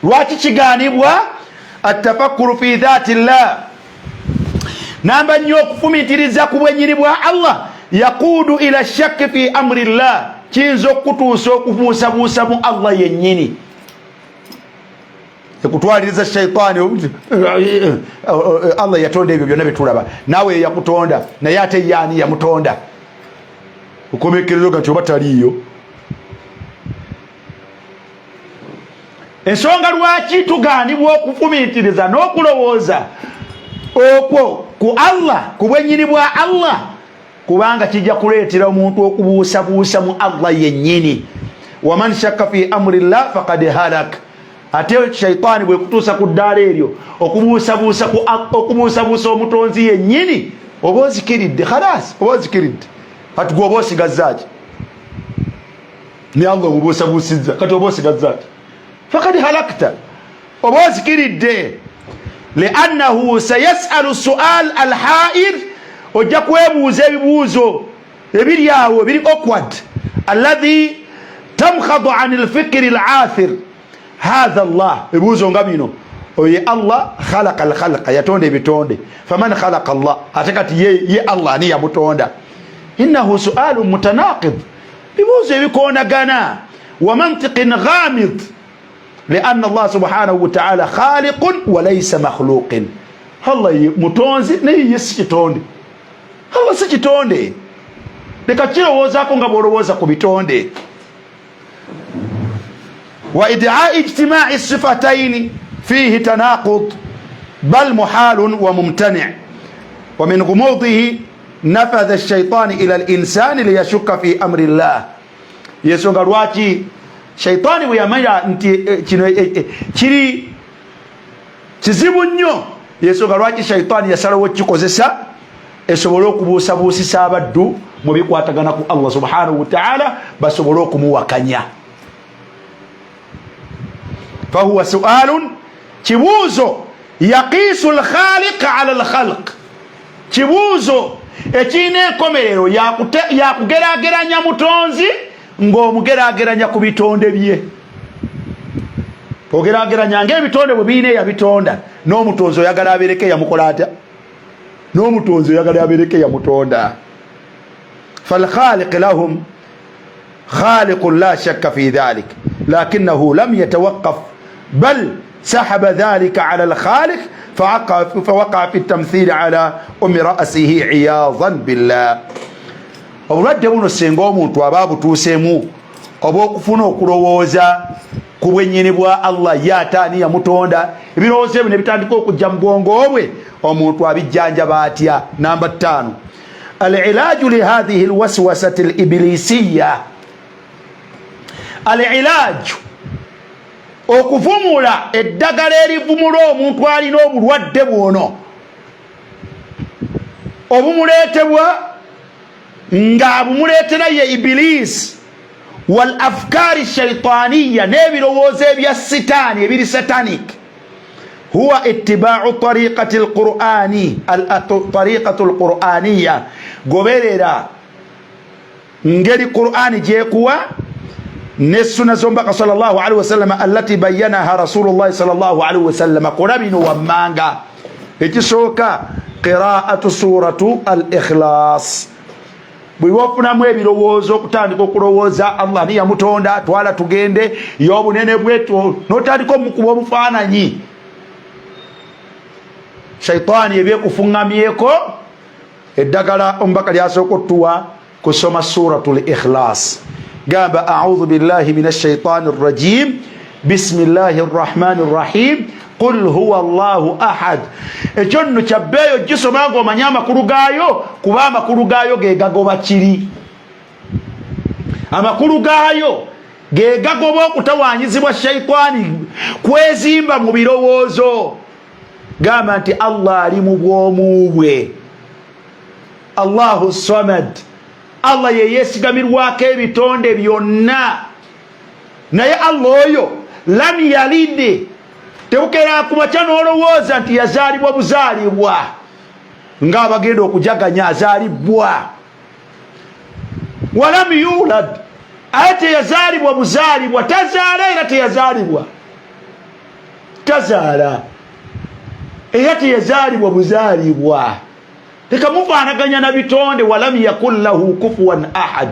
lwaki kigaanibwa atafakkuru fi dhati llah namba 4 okufumiitiriza ku bwennyini bwa Allah yaquudu ila shakki fi amri llah kiyinza okutuusa okubuusabuusa mu Allah yennyini ekutwaliriza shaitaani Allah yatonda ebyo byonna betulaba naawe yakutonda naye ate yaani yamutonda okomekerero gati oba taliyo ensonga lwaki tugaanibwa okufumiitiriza n'okulowooza okwo ku Allah, ku bwennyini bwa Allah, kubanga kijja kuleetera omuntu okubuusabuusa mu Allah yennyini. waman shakka fi amri llah faqad halak. ate shaitaani bwe kutuusa ku ddaala eryo okubuusabuusa omutonzi yennyini, oba ozikiridde khalas, oba ozikiridde kati gwe oba osigazzaaki ne Allah obubuusabuusizza, kati oba osigazzaaki faqad halakta, oba ozikiridde. liannahu sayasalu sual alhair, ojja kwebuuza ebibuuzo ebiri awo ebiri awkward, alladhi tamkhadu an alfikri alathir. hadha Allah, ebibuuzo nga bino, oye Allah khalaqa alkhalqa, yatonda ebitonde. faman khalaqa Allah, ate kati ye Allah ani yamutonda? innahu sualun mutanaqid, bibuuzo ebikoonagana. wa mantiqin ghamid, لأن الله سبحانه وتعالى خالق وليس مخلوق. الله mutonzi naye si kitonde. Allah si kitonde. leka kirowoozaako nga bw'olowooza ku bitonde. وإدعاء اجتماع الصفتين فيه تناقض بل محال وممتنع. ومن غموضه نفذ الشيطان إلى الإنسان ليشك في أمر الله. yensonga lwaki shaitaani bwe yamanya nti kino kiri kizibu nnyo, yensonga lwaki shaitaani yasalawo kikozesa esobole okubuusabuusisa abaddu mu bikwatagana ku Allah subhanahu wa ta'ala, basobole okumuwakanya. fahuwa sualun, kibuuzo yaqiisu alkhaliq ala alkhalq, kibuuzo ekirina enkomerero yakugeraageranya mutonzi ng'omugerageranya ku bitonde bye. ogerageranya ng'ebitonde bwe birina eyabitonda, n'omutonzi oyagala abeereko eyamukola atya? n'omutonzi oyagala abeereko eyamutonda. falkhaliq lahum khaliqun la shakka fi dhalik lakinahu lam yatawaqqaf bal سحب ذلك على الخالق فوقع في التمثيل على أم رأسه عياذا بالله. obulwadde buno singa omuntu aba butuuseemu oba okufuna okulowooza ku bwennyini bwa Allah ye ataani yamutonda, ebirowoozo ebyo ne bitandika okujja mu bwongo bwe, omuntu abijjanjaba atya? namba 5, al-ilaaju li hadhihi al-waswasati al-iblisiyya. al-ilaaju, okuvumula eddagala erivumula omuntu alina obulwadde bwono obumuleetebwa nga bumuleetera ye Iblis, wal afkaari shaitaniya, n'ebirowoozo ebya sitaani ebiri satanic. huwa ittibaa'u tariqati alqur'ani, tariqatu alqur'aniya, goberera ngeri qur'ani gyekuwa ne sunna z'omubaka sallallahu alaihi wasallam allati bayyanaha rasulullahi sallallahu alaihi wasallam. kola bino wammanga. ekisooka qiraatu suratu al-ikhlas. bwe wafunamu ebirowoozo okutandika okulowooza Allah ni yamutonda, twala tugende y'obunene bwetu, n'otandika omukuba obufaananyi, shaitaani ebyekufungamyeko, eddagala omubaka lyasooka otuwa kusoma suratul ikhlas. gamba a'udhu billahi minash shaitani rrajim bismillahir rahmanir rahim qul huwa Allahu ahad. ekyo nno kyabbeeyo gisoma ng'omanya amakulu gaayo, kuba amakulu gaayo ge gagoba kiri. amakulu gaayo ge gagoba okutawaanyizibwa shaitaani kwezimba mu birowoozo. gamba nti Allah ali mu bwomu bwe, Allahu samad, Allah ye yeesigamirwako ebitonde byonna, naye Allah oyo lam yalide, tebukera ku makya n'olowooza nti yazaalibwa buzaalibwa ng'abagenda okujaganya azaalibwa. walam yulad, ate teyazaalibwa buzaalibwa, tazaala era teyazaalibwa, tazaala era teyazaalibwa buzaalibwa. leka mufaanaganya na bitonde. walam yakun lahu kufuwan ahad,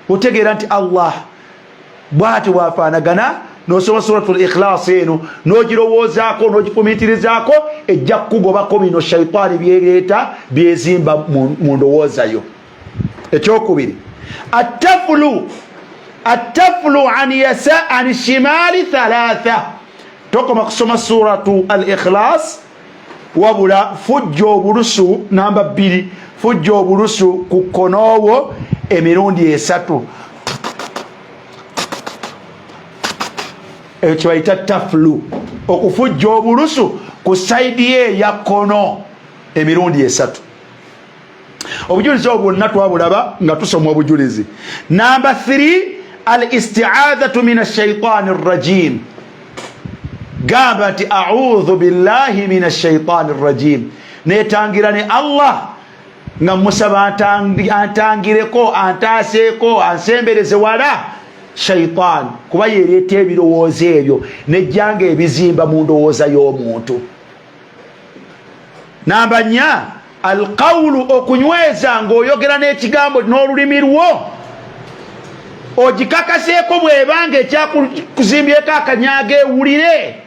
otegeera nti Allah bw'ati bwafaanagana. n'osoma suratul ikhlas eno n'ogirowoozaako n'ogifumiitirizaako, ejja kukugobako bino shaitaani byereeta byezimba mu ndowoozayo. ekyokubiri, attafulu an shimaali thalatha. tokoma kusoma suratu al-ikhlas wabula fujjo obulusu namba 2 fujjo obulusu ku konowo emirundi 3 ekyo bayita taflu okufujja obulusu ku saidi ye ya kono emirundi 3 obujulizi obwo bwonna twabulaba nga tusoma obujulizi. Namba 3 al-isti'adhatu min ash-shaytani ar-rajim gamba nti a'udhu billahi min ash-shaytani ar-rajim netangira ne Allah nga musaba antangireko antaseeko ansembereze wala shaitan kuba yereeta ebirowoozo ebyo nejjanga ebizimba mu ndowooza y'omuntu. Namba 4 alqawlu okunyweza ng'oyogera n'ekigambo n'olulimi lwo ogikakaseeko bwebanga ekyakuzimbyeko akanyaga ewulire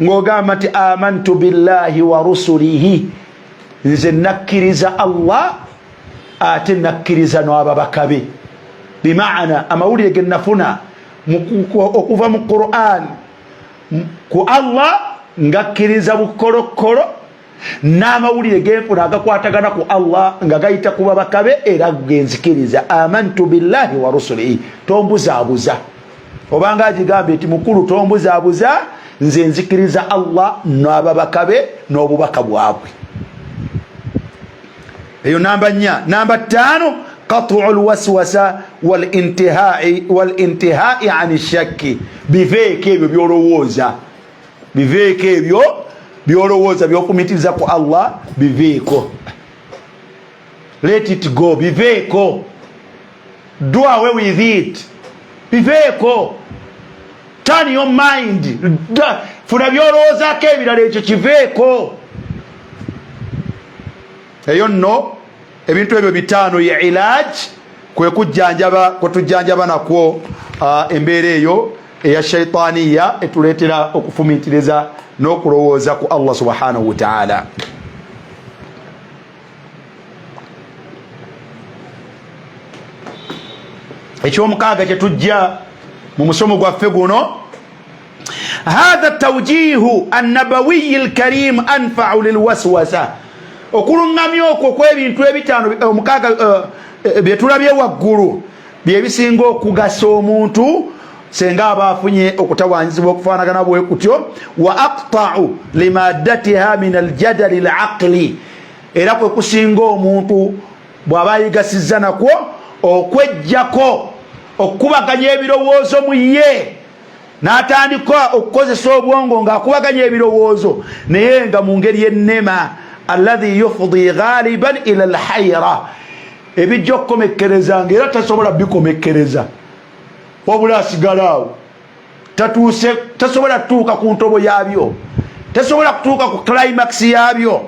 ng'ogamba nti amantu billahi wa rusulihi nze nakkiriza Allah ate nakkiriza n'ababaka be. Bimaana amawulire ge nafuna okuva mu Qur'an ku Allah ngakkiriza bukolokolo n'amawulire genfuna agakwatagana ku Allah nga gayita ku babaka be era genzikiriza. Amantu billahi wa rusulihi tombuzaabuza obanga agigambye nti mukulu tombuzaabuza nze nzikiriza Allah n'ababaka be n'obubaka bwabwe. Eyo namba 4. Namba 5 قطع الوسوسة والانتهاء عن الشك بفيك بيولووزا بفيك بيولووزا بيوkumitiriza ku Allah biveko let it go biveko do away with it biveko turn your mind funa byolowooza ko ebirala ekyo kiveko. Eyo nno ebintu ebyo 5 ya ilaj kwe kutujjanjaba nakwo embeera eyo eya shaitaniya etuleetera okufumiitiriza n'okulowooza ku Allah subhanahu wa ta'ala. ekyomukaaga kyetujja mu musomo gwaffe guno hadha tawjihu annabawiyi alkarim anfa'u lilwaswasa okulungamya okwo kw'ebintu ebitaano omukaaga byetulabye waggulu byebisinga okugasa omuntu senga aba afunye okutawaanyizibwa okufaanagana bwe kutyo. Wa aqta'u limaddatiha min aljadali alaqli era kwe kusinga omuntu bw'aba yegasizza nakwo okwejjako okubaganya ebirowoozo mu ye n'atandika okukozesa obwongo ng'akubaganya ebirowoozo naye nga mu ngeri y'ennema alladhi yufdi ghaliban ila alhayra ebijja okukomekkereza ng'era tasobola bikomekkereza wabula asigalawo tasobola kutuuka ku ntobo yaabyo tasobola kutuuka ku climax yaabyo.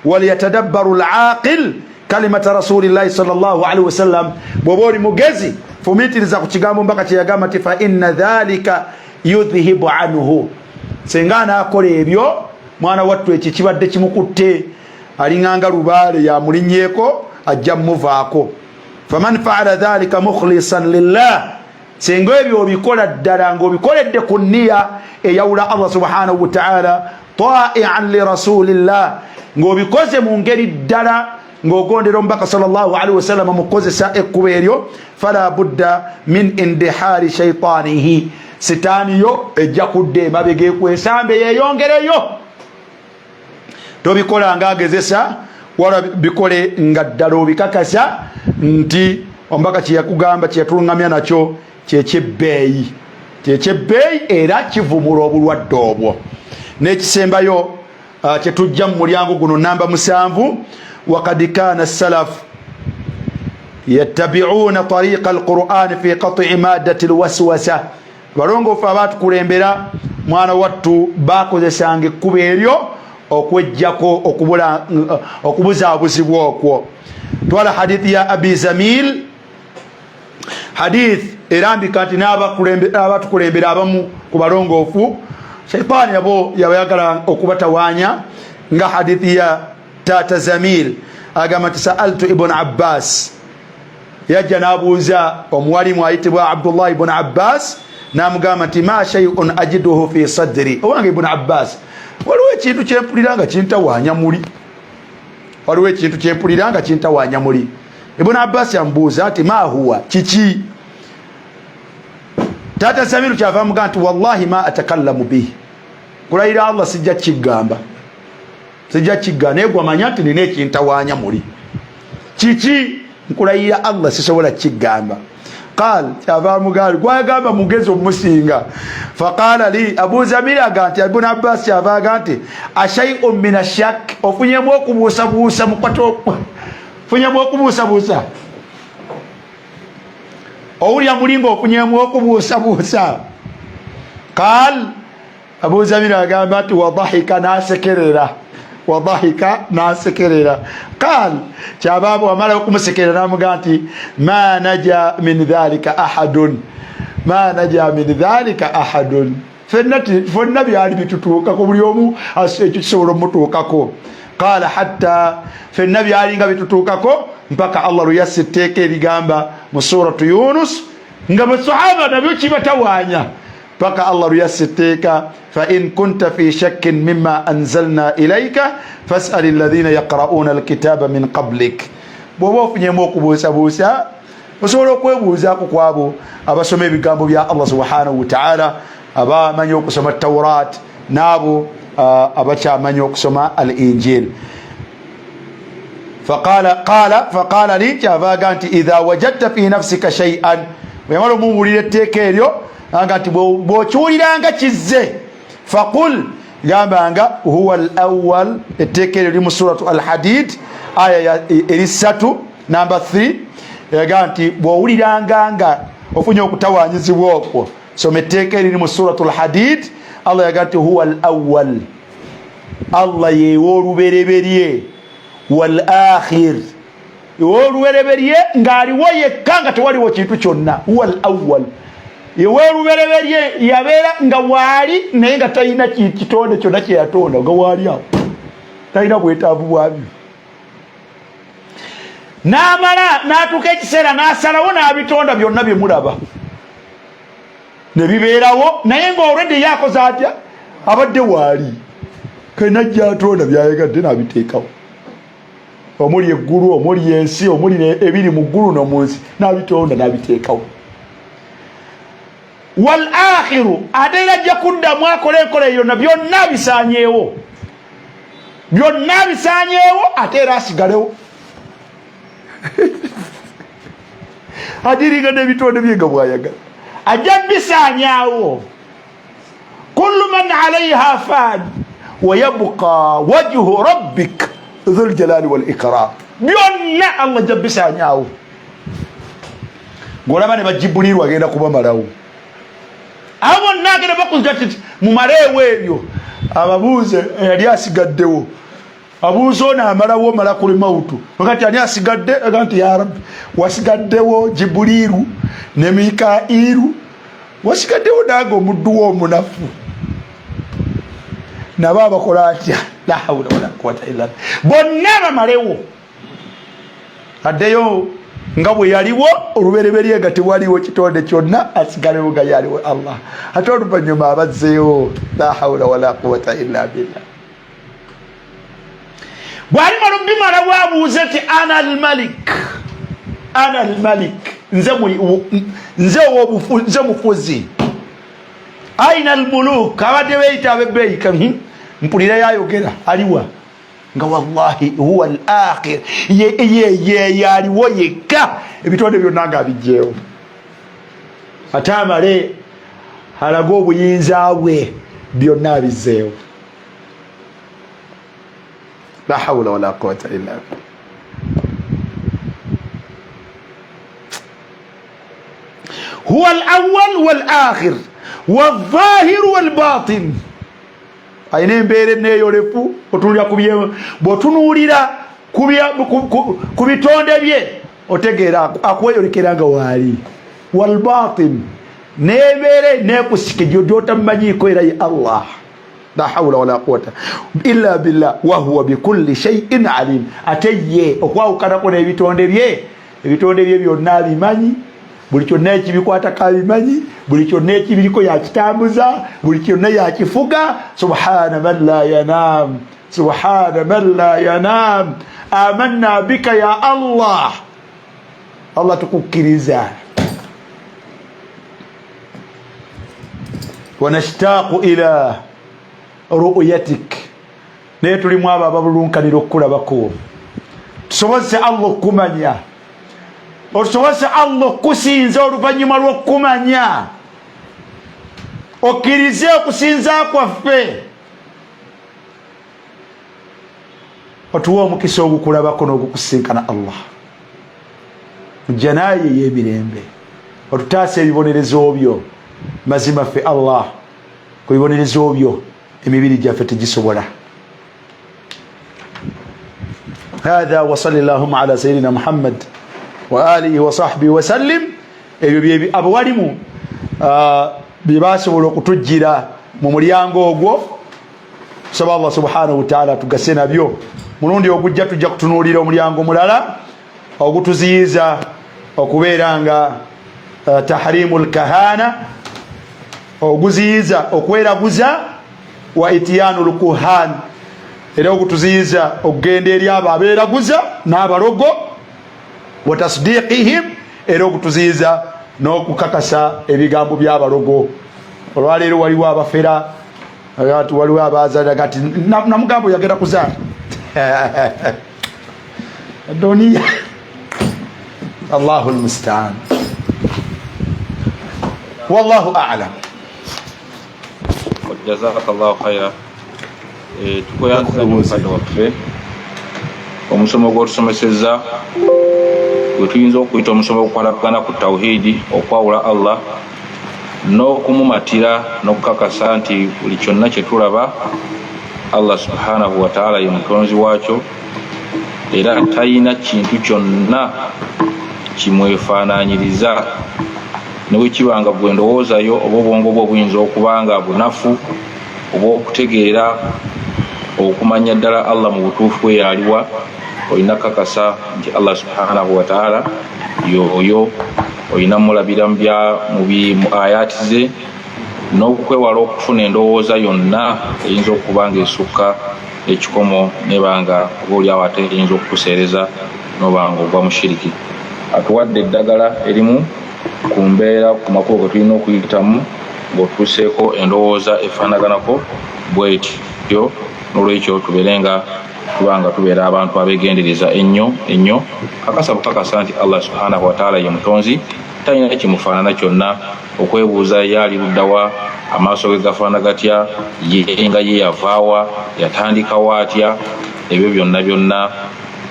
waliyatadabbaru alaqil kalimata rasulillahi sallallahu alaihi wasallam bw'oba oli mugezi fumiitiriza ku kigambo mpaka kyeyagamba nti fa inna dhalika yudhihibu anhu senga anaakola ebyo mwana wattu ekyo kibadde kimukutte alinganga lubaale yamulinyeeko ajja mmuvaako. faman faala dhalika mukhlisan lillah senga ebyo obikola ddala ng'obikoledde ku nniya eyawula Allah subhanahu wa ta'ala ta'i'an li rasulillah ng'obikoze mu ngeri ddala ng'ogondera omubaka sallallahu alaihi wasallam mukozesa ekkubo eryo fala budda min indihari shaitanihi sitaaniyo ejja kudda emabega ekwensambe yeeyongereyo. tobikola ng'agezesa wala bikole nga ddala obikakasa nti omubaka kyeyakugamba kyeyatulungamya nakyo kyekyebeeyi era kivumula obulwadde obwo. n'ekisembayo kyetujja mu mulyango guno namba 7 وقد كان السلف يتبعون طريق القرآن في قطع مادة الوسوسة balongo fa batukulembera mwana wattu bakozesanga ekkubo eryo okwejjako okubuzaabuzibwa okwo. twala hadithi ya abi zamil hadith erambika nti n'abatukulembera abamu ku balongoofu shaitani yabo yabayagala okubatawaanya nga hadithi ya tata Zamil agamba nti sa'altu ibn Abbas yajja n'abuuza omuwalimu ayitibwa Abdullah ibn Abbas namugamba nti ma shay'un ajiduhu fi sadri. Owange Ibn Abbas, waliwo ekintu kyempulira nga kintawaanya muli. Waliwo ekintu kyempulira nga kintawaanya muli. Ibn Abbas yambuuza ati ma huwa kiki? Tata Samiru kyava mugamba nti wallahi ma atakallamu bihi. Kulayira Allah sijja kigamba. Sijja kigamba naye gwamanya nti nina ekintawaanya muli. Kiki? Nkulayira Allah sisobola kigamba. قال شافا مقال قام مجز مسينغا فقال لي ابو زميل قالت ابن عباس شافا قالت اشيء من الشك وفني موكو بوسا بوسا مقطو فني موكو بوسا بوسا اوريا مولينغو فني موكو بوسا بوسا قال ابو زميل قالت وضحك ناسكررا وضحك ناسكررا قال شباب ومالكم سكرنا مغانتي ما نجا من ذلك احد ما نجا من ذلك احد فالنبي عليه بتتوكا كبريومو اسيتسورو متوكاكو قال حتى في النبي عليه بتتوكاكو mpaka Allah yasiteke ligamba mu suratu Yunus ngabo sahaba nabyo kibatawanya mpaka Allah yasiteka fa in kunta fi shakkin mimma anzalna ilayka fas'al alladhina yaqra'una alkitaba min qablik. Bobo ofunyemu okubuusabuusa osobola okwebuuza kwabo abasoma ebigambo bya Allah subhanahu wa ta'ala, abamanyi okusoma Tawrat nabo abakyamanyi okusoma al-Injil. فقال لي kyavaga nti idha wajadta fi nafsika shay'an, wemala omubulira etteeka eryo anga nti bw'okiwuliranga kizze faqul gambanga huwa al-awwal. etteeka eryo liri mu suratu al-Hadid aya eri 3 number 3 yaga nti bw'owuliranga nga ofunye okutawaanyizibwa okwo soma etteeka eriri mu suratu al-Hadid. Allah yaga nti huwa al-awwal, Allah yeew'olubereberye wal akhir, yeew'olubereberye ng'aliwo yekka nga tewaliwo kintu kyonna. huwa al-awwal, yeew'olubereberye yabeera nga waali naye nga talina kitonde kyonna kye yatonda nga waali awo talina bwetaavu bwabyo. N'amala n'atuuka ekiseera n'asalawo n'abitonda byonna bye mulaba ne bibeerawo, naye ng'olwedde yakoze atya? Abadde waali kenajja atonda byayegadde n'abiteekawo, omuli eggulu, omuli ensi, omuli ebiri mu ggulu n'omu nsi, n'abitonda n'abiteekawo. Wal akhiru, ate era ajja kuddamu akola enkola eyo na byonna bisaanyeewo, byonna bisaanyeewo ate era asigalewo. Ajiringa n'ebitonde bye nga bw'ayagala ajja bisaanyaawo. kullu man alayha fan wa yabqa wajhu rabbik dhul jalali wal ikram, byonna Allah ajja bisaanyaawo. Ng'olaba ne bajibulirwa agenda kubamalawo, abo nagenda bakuza ati mumaleewo ebyo. Ababuuze yali asigaddewo, abuuzo n'amalawo malakul mautu, wakati ani asigadde aganti ya Rabbi wasigaddewo Jibuliru ne Mikairu, wasigaddewo nange omuddu wo omunafu. Nabo abakola atya? La hawla wala quwwata illa billah, bonna bamalewo addeyo nga bwe yaliwo olubereberye nga tewaliwo kitonde kyonna, asigalewo nga yaliwo Allah. Ate oluvannyuma abazzeewo. La hawla wala quwwata illa billah. Bwali malubimala bwabuuze ti ana al-malik, ana al-malik, nze mufuzi. Aina al-muluk, abadde beeyita abebbeeyika mpulira yayogera aliwa nga wallahi huwa al-akhir, ye yaliwo yekka, ebitonde byonna nga abijjeewo. Ate amale alaga obuyinza bwe byonna abizzeewo. La hawla wala quwwata illa billah. huwa al-awwal wal akhir wal zahir wal batin. Ayina embeera enneeyolefu bw'otunuulira ku bitonde bye otegeera akweyolekera nga waali. Wal batin, n'embeera enneekusike gy'otamanyiiko era ye Allah. La hawla wala quwwata illa billah wa huwa bikulli shay'in alim. Ate ye okwawukanako n'ebitonde bye byonna abimanyi buli kyonna ekibikwata kabimanyi, buli kyonna ekibiriko yakitambuza, buli kyonna yakifuga. Subhana man la yanam, subhana man la yanam. Amanna bika ya Allah. Allah tukukkiriza. Wa nashtaqu ila ru'yatik. Naye tulimu abo ababulunkanira okukulabako. Tusobozese Allah okukumanya, otusobozese Allah okusinza oluvannyuma lw'okukumanya, okkirize okusinza kwaffe, otuwe omukisa ogukulabako n'ogukusinkana Allah mujjanaye y'emirembe, otutaasa ebibonerezo byo. Mazima ffe Allah ku bibonerezo byo emibiri gyaffe tegisobola. هذا وصلى اللهم على سيدنا محمد وآله وصحبه وسلم. ebyo bye abawalimu bibasobola okutujjira mu mulyango ogwo. Saba Allah subhanahu wa ta'ala tugase nabyo mulundi ogujja tujja kutunuulira omulyango mulala ogutuziyiza okubeeranga tahrimul kahana, oguziyiza okweraguza, wa ityanul kuhan, era okutuziyiza okugenda eri abo abeeraguza n'abalogo, wa tasdiqihim, era okutuziyiza n'okukakasa ebigambo by'abalogo. Olwaleero waliwo abafera, waliwo abazaala kati namugambo yagenda kuzaala doniya. Allahu almustaan, wallahu a'lam. Jazakallahu khayran. Tukoyanza mukadde waffe omusomo gw'otusomesezza gwe tuyinza okuyita omusomo okukwatagana ku tawhidi, okwawula Allah n'okumumatira n'okukakasa nti buli kyonna kye tulaba Allah subhanahu wa ta'ala ye mutonzi waakyo, era talina kintu kyonna kimwefaanaanyiriza. Ne bwe kiba nga bwe ndowoozayo oba obwongo bwo buyinza okuba nga bunafu oba okutegeera okumanya ddala Allah mu butuufu we yaliwa, olina kakasa nti Allah subhanahu wa ta'ala yoyo olina mulabira mu ayati ze, n'okwewala okufuna endowooza yonna eyinza okuba nga esukka ekikomo nebanga obaoliawo ate eyinza okukuseereza n'obanga ogwa mushiriki. Atuwadde eddagala erimu ku mbeera, ku makubo ge tulina okuyitamu ng'otuuseeko endowooza efaanaganako bwetyo. N'olwekyo tubeerenga kubanga tubeera abantu abeegendereza ennyo kakasa bukakasa nti Allah subhanahu wa ta'ala ye mutonzi, talina kimufaanana kyonna. Okwebuuza yaali luddawa, amaaso ge gafaana gatya, ye nga ye yavaawa, yatandikawo atya, ebyo byonna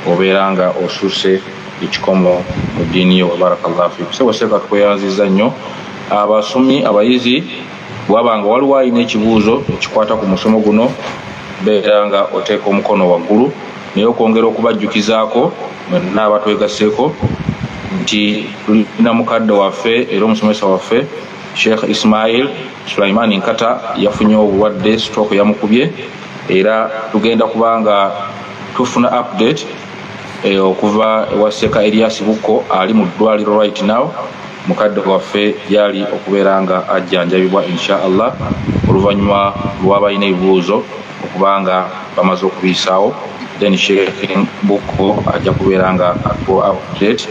obeera nga osusse ekikomo mu ddiini yo. Barakallahu fiikum. Sebo tukweyanziza nnyo abasomi abayizi, bwabanga waliwo alina ekibuuzo ekikwata ku musomo guno, beera nga oteeka omukono waggulu, naye okwongera okubajjukizaako mwenna abatwegasseeko nti tulina mukadde waffe era omusomesa waffe Sheikh Ismail Sulaiman Nkata yafunye obulwadde, stroke yamukubye, era tugenda kubanga tufuna update okuva ewa Seka Elias Bukko ali mu ddwaliro right now. Mukadde waffe yali okubeera nga ajjanjabibwa insha Allah oluvannyuma lw'abalina ebibuuzo okubanga bamaze okubiyisaawo, then Sheikh Bukko ajja kubeera nga atuwa update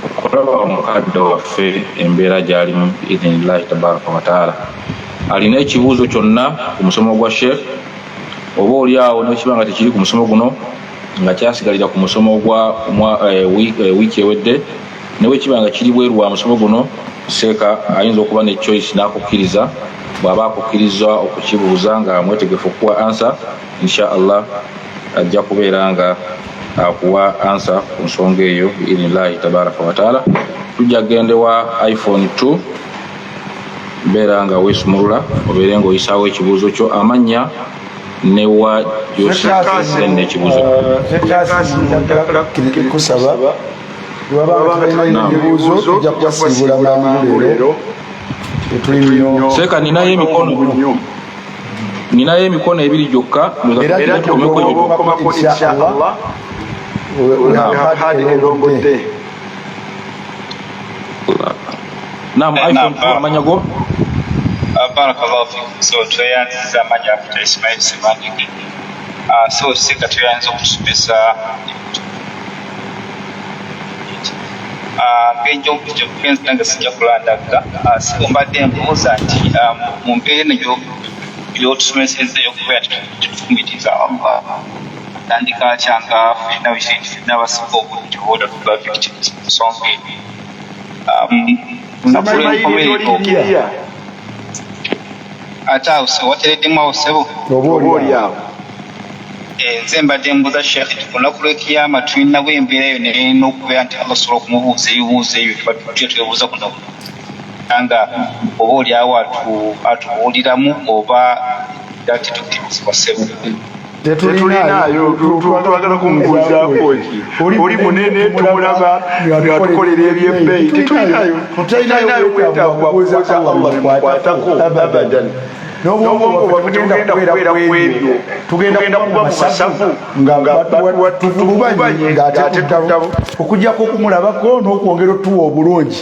okulaba omukadde waffe embeera gy'alimu biidhnillahi tabaraka wa taala. Alina ekibuuzo kyonna ku musomo gwa Sheikh, oba oliawo nekiba nga tekiri ku musomo guno nga kyasigalira ku musomo gwa wiiki ewedde, newe kiba nga kiri bweru wa musomo guno, Seeka ayinza okuba ne choice n'akukkiriza. Bw'aba akukkiriza okukibuuza nga mwetegefu okuwa ansa, insha Allah ajja kubeera nga akuwa ansa ku nsonga eyo biidhnillahi tabaraka wa taala. Tujja gendewa iPhone 2 mbeera nga weesumulula obeere ng'oyisaawo ekibuuzo kyo, amannya newa gyosise n'ekibuuzo kusaba ebibuuzo ojja kubasiibula mangu leero. Seeka ninayo emikono ebiri gyokka, era tukomeko inshallah Nah, Naam, iPhone amanya go. Barakallahu fikum. So tuyanza amanya after Ismail Semandiki. So sika tuyanza okusomesa ngenjo kugenza nanga sijja kulandaga so mbadde mbuuza nti mu mbeera eno y'otusomesezza y'okubeera tufumitiriza Allah tandika kyanga fena bishinti n'abasoko obulungi bwoda tuba victims nsonga ate awo se watereddemu awo sebo obaoliawo nze mbadde mbuuza sheekh nti ku lunaku lw'ekiyama tulinawo embeera eyo nerina okubeera nti Allah asobola okumubuuza ebibuuzo ebyo tujja twebuuza kuno nga oba oliawo atubuuliramu oba tetukkirizibwa sebo tetulinayo twagala kumubuuzaako ki oli munene tumulaba atukolera ebyebbeeyi tetulinayo kwetaaga kubuuza Allah bimukwatako abadan n'obwongo tugenda kubeera ku ebyo tugenda kuba mu masavu nga tuvulubanyi ng'ate tuddabo okuggyako okumulabako n'okwongera otuwa obulungi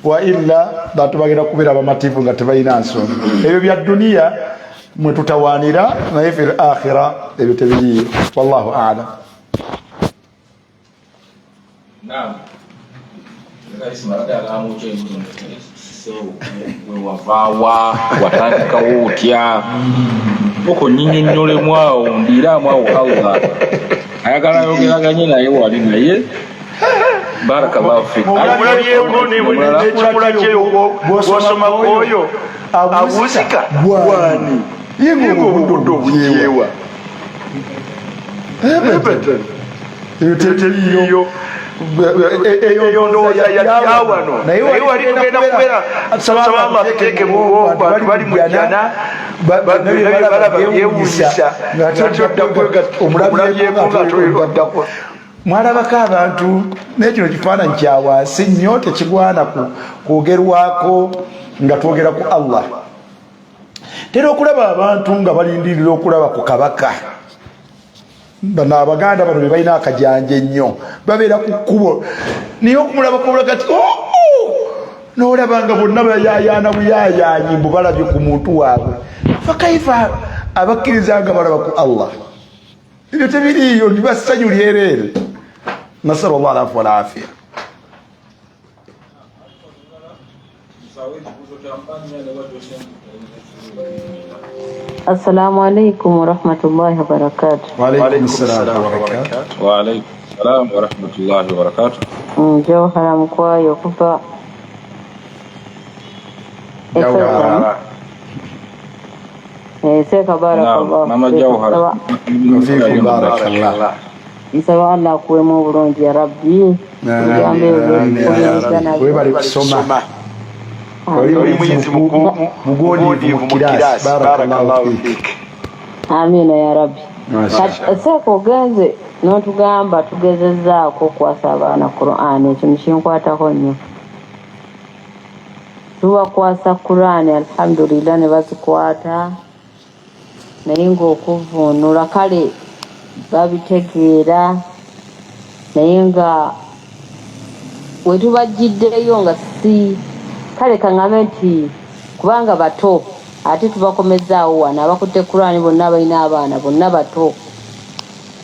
wa illa bantu bagenda kubeera bamativu nga tebalina nsonga ebyo bya duniya mwe tutawaanira naye fil akhira ebyo tebiriyo wallahu a'lam. Naam. wavaawa watandikawo otya okonyinyonnyolemu awo ndiiramu awo Allah ayagala yogeraganye naye wali naye barakallahu fik omulabyeko nekikula kyeyo bwosoma kwoyo abuzika bwani yenga obudde obukyewa eyo teriyo eyo ndowooza yawano naye wali tugenda kubeera tusaba Allah tuteeke mu bantu bali mu jjana balaba byewuunyisa omulabyeko nga toddako mwalabako abantu naye kino kifaananyi kya wansi nnyo tekigwana kwogerwako nga twogera ku Allah. Tera okulaba abantu nga balindirira okulaba ku kabaka bano abaganda bano be balina akajanja ennyo babeera ku kkubo naye okumulaba kobulaga ti n'olaba nga bonna bayayaana buyayaanyi mbu balabye ku muntu waabwe fakaifa abakkiriza nga balaba ku Allah ebyo tebiriiyo ndibassanyu lyereere. نسأل الله العفو والعافية. السلام عليكم ورحمة الله وبركاته. وعليكم السلام وبركاته. وعليكم السلام ورحمة الله وبركاته. جوهرة مكوايو كفا جوهرة سيكا بارك الله ماما جوهرة فيكم بارك الله. nsaba Allah akuwemu obulungi ya rabbi webale kusoma oli muyinzi mugondiivu mu kiraasi barakallahu fiik. amina ya rabbi. seeka ogenze n'otugamba tugezezzaako okwasa abaana Qur'ani ekyo nekinkwatako nnyo tubakwasa Qur'ani alhamdulillah ne bazikwata naye ng'okuvuunula kale babitegeera naye nga wetubajjiddeyo nga si kale kaŋŋambe nti kubanga bato ate tubakomezaawo wano abakutte Qur'ani bonna balina abaana bonna bato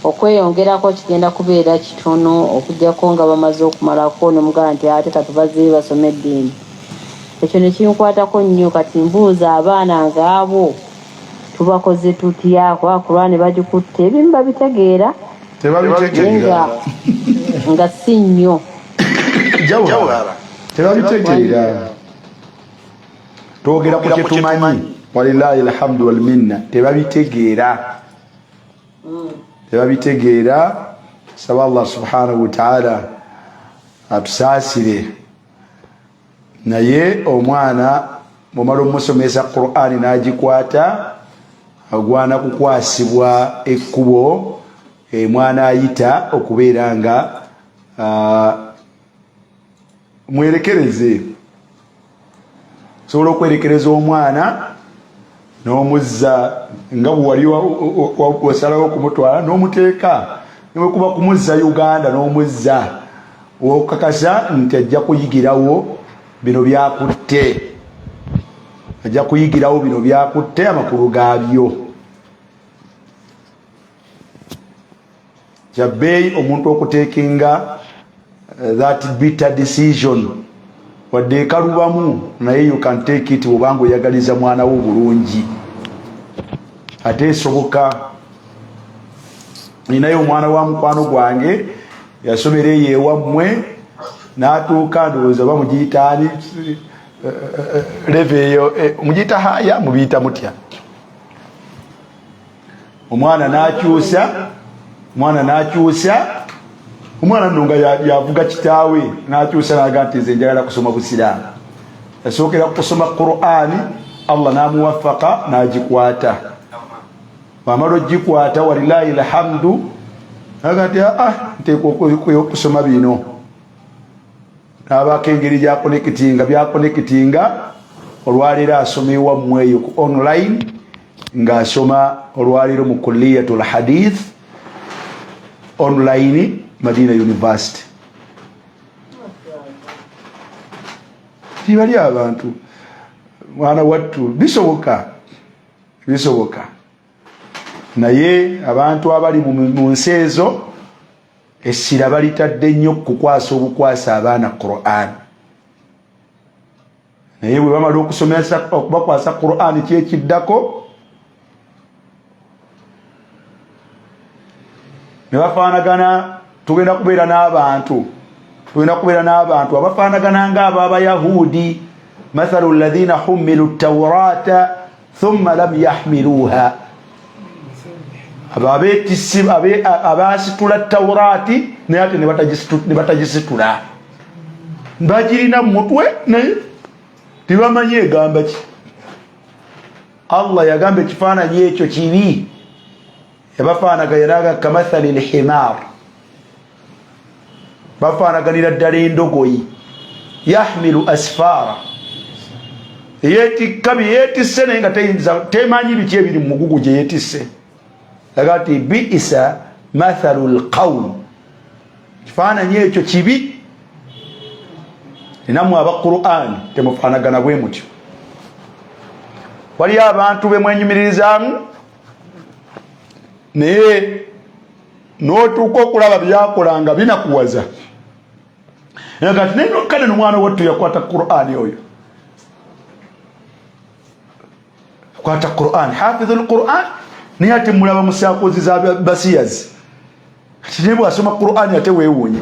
okweyongerako kigenda kubeera kitono okujjako nga bamaze okumalako nomugala nti ate katubaze basome eddiini ekyo nekinkwatako nnyo kati mbuuza abaana ngaabo tubakoze tutya kwa Qur'ani bagikutte ebimu babitegeera nga si nnyo jawhara tebabitegeera twogera ku kyetumanyi walillahi alhamdu walminna tebabitegeera saba Allah subhanahu wa ta'ala atusaasire naye omwana bwomala omusomesa Qur'ani n'agikwata agwana kukwasibwa ekkubo mwana ayita okubeera nga mwerekereze sobola okwerekereza omwana n'omuzza nga bwewali wasalawo okumutwala n'omuteeka niwekuba kumuzza Uganda n'omuzza okakasa nti ajja kuyigirawo bino byakutte ajja kuyigirawo bino byakutte amakulu gaabyo kyabbeeyi omuntu okuteekinga that bitter decision wadde ekalubamu naye you can take it obanga oyagaliza mwana wo bulungi ate esoboka ninayo omwana wa mukwano gwange yasomera eyo ewammwe n'atuuka ndowooza bamugiyitaani leve eyo mugiyita haya mubiyita mutya omwana n'akyusa omwana nno nga yavuga kitaawe n'akyusa naga nti nze njagala kusoma busiraamu yasookera kusoma Qur'ani Allah n'amuwaffaqa n'agikwata wamala ogikwata walilahi alhamdu naga nti nteekwa okusoma bino n'abaako engeri byakonekitinga olwaleero asoma ewammwe eyo ku online ng'asoma olwaleero mu kulliyatul hadith online Madina University. Tibali abantu mwana wattu bisoboka naye abantu abali mu nsi ezo essira balitadde nnyo kukwasa obukwasa abaana Qur'an naye bwe bamala okubakwasa Qur'an kyekiddako ne bafaanagana tugenda kubeera n'abantu abafaanagana ng'abo abayahudi mathalu alladhina humilu tawrata thumma lam yahmiluha abasitula tawrati naye ate ne batagisitula bagirina mu mutwe naye tibamanyi egamba ki Allah yagamba ekifaananyi ekyo kibi yabafaanaga yaraga kamathali lhimar bafaanaganira ddala endogoyi yahmilu asfara yeetikka yeetisse naye nga temanyi biki ebiri mu mugugu gye yeetisse aga ti biisa mathalu lqawm kifaananyi ekyo kibi enamu aba Qur'an temufaanagana bwe mutyo waliyo abantu bemwenyumiririzaamu naye n'otuuka okulaba byakolanga binakuwaza kati naye nokkane nomwana wattu yakwata Qur'ani oyo akwata Qur'an hafidhul Qur'an naye ate mulaba musaakozi za basiyazi kati naye bwasoma Qur'ani ate weewuunya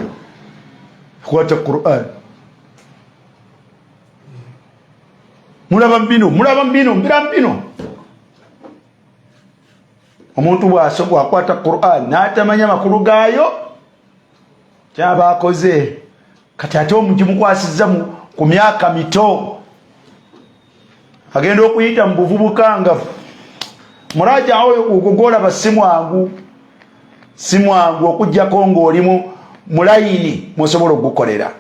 akwata Qur'an mulaba mbino omuntu bw'akwata Qur'an n'atamanya makulu gaayo kyaba akoze kati ate omugimukwasizza ku myaka mito agenda okuyita mu buvubukangavu muraja oyo ogolaba si mwangu okujjako ng'olimu mulayini musobola okugukolera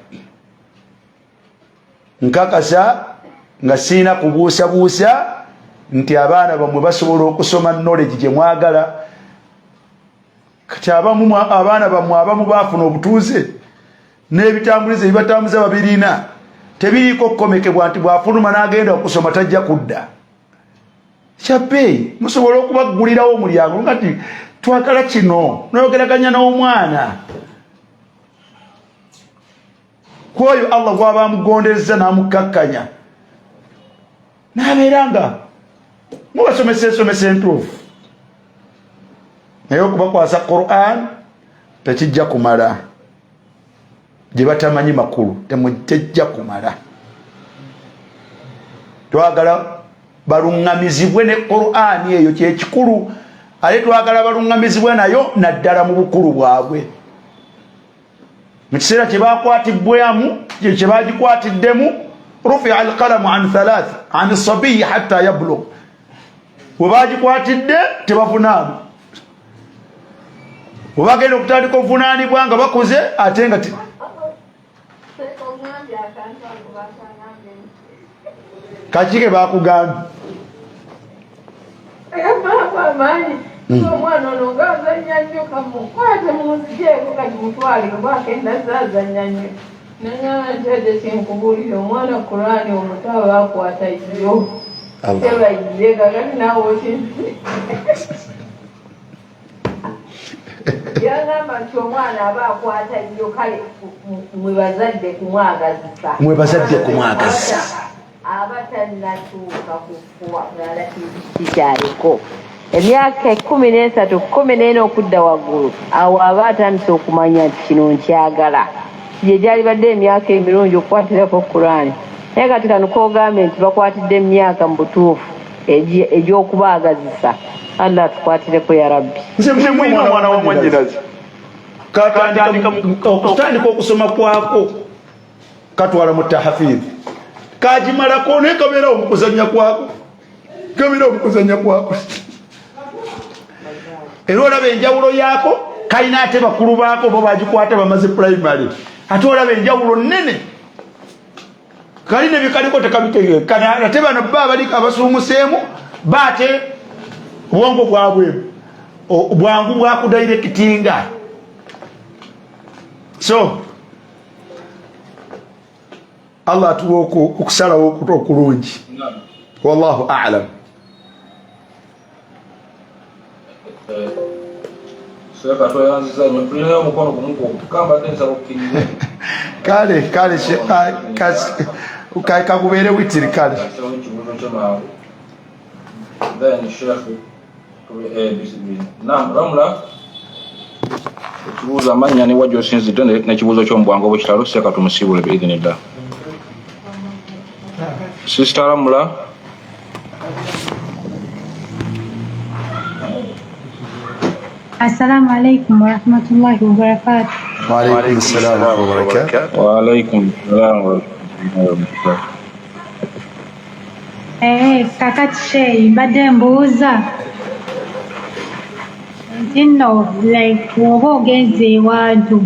nkakasa nga siina kubuusabuusa nti abaana bamwe basobola okusoma knowledge gye mwagala kati abaana bamwe abamu baafuna obutuuze n'ebitambulize ebibatambuza babirina tebiriiko kukomekebwa nti bw'afuluma n'agenda okusoma tajja kudda kyabbeeyi musobola okubaggulirawo omulyango nga ti twagala kino noyogeraganya n'omwana kwoyo Allah gw'aba amugondezza n'amukkakkanya n'abeera nga mubasomesa entuufu naye okubakwasa Qur'an tekijja kumala gye batamanyi makulu temujja kumala twagala baluŋŋamizibwe ne Qur'an eyo kyekikulu ate twagala baluŋŋamizibwe nayo naddala mu bukulu bwabwe mu kiseera kye bakwatibbwamu kye bagikwatiddemu rufi'a alqalamu an thalath an sabiyi hatta yablugh webagikwatidde tebavunaamu webagenda okutandika obuvunaanibwa nga bakuze ate nga kakike bakugambye omwana ono ngazanya nnyo kamukwate munzigyeko kati mutwalire bwakenda zazanya nnyo Nanya jaje sinkubulira omwana Qur'ani omutaba akwata iyo. Teba iye kagati nawo kinzi. Yanga mati omwana aba akwata iyo kale mwebazadde kumwagazisa. Abatanatuuka kufuwa ngala kikyaliko. Emyaka 13 14 okudda waggulu awo aba atandise okumanya nti kino nkyagala. Ye gyali badde emyaka emirungi okukwatirako Qur'ani. Naye kati kano kogambye nti bakwatidde emyaka mu butuufu egy'okubaagazisa. Allah tukwatireko ya Rabbi. Nze mwina omwana wa mwannyinazi okutandika okusoma kwako katwala mu tahafidhi kagimalako naye kabeerawo mukuzanya kwako era olaba enjawulo yaako kalina ate bakulu baako bo bagikwata bamaze primary ate olaba enjawulo nnene kali ne bikaliko tekabitegeekana ate bano bba abaliko abasuumuseemu baate obwongo bwabwe bwangu bwakudirectinga so Allah atuwa okusalawo okulungi wallahu a'lam. Kale kakubeere witiri kale Ramula ekibuuzo amannya ne wajja osinzidde n'ekibuuzo ky'omubwango bwekitalo seeka tumusiibule biidhinillah. Sister Ramula. Assalamu alaikum warahmatullahi wabarakatuh. Wa alaikum assalam wa barakatuh. Wa alaikum assalam wa rahmatullahi. Kakati Sheikh mbadde mbuuza nti nno like oba ogenze ewantu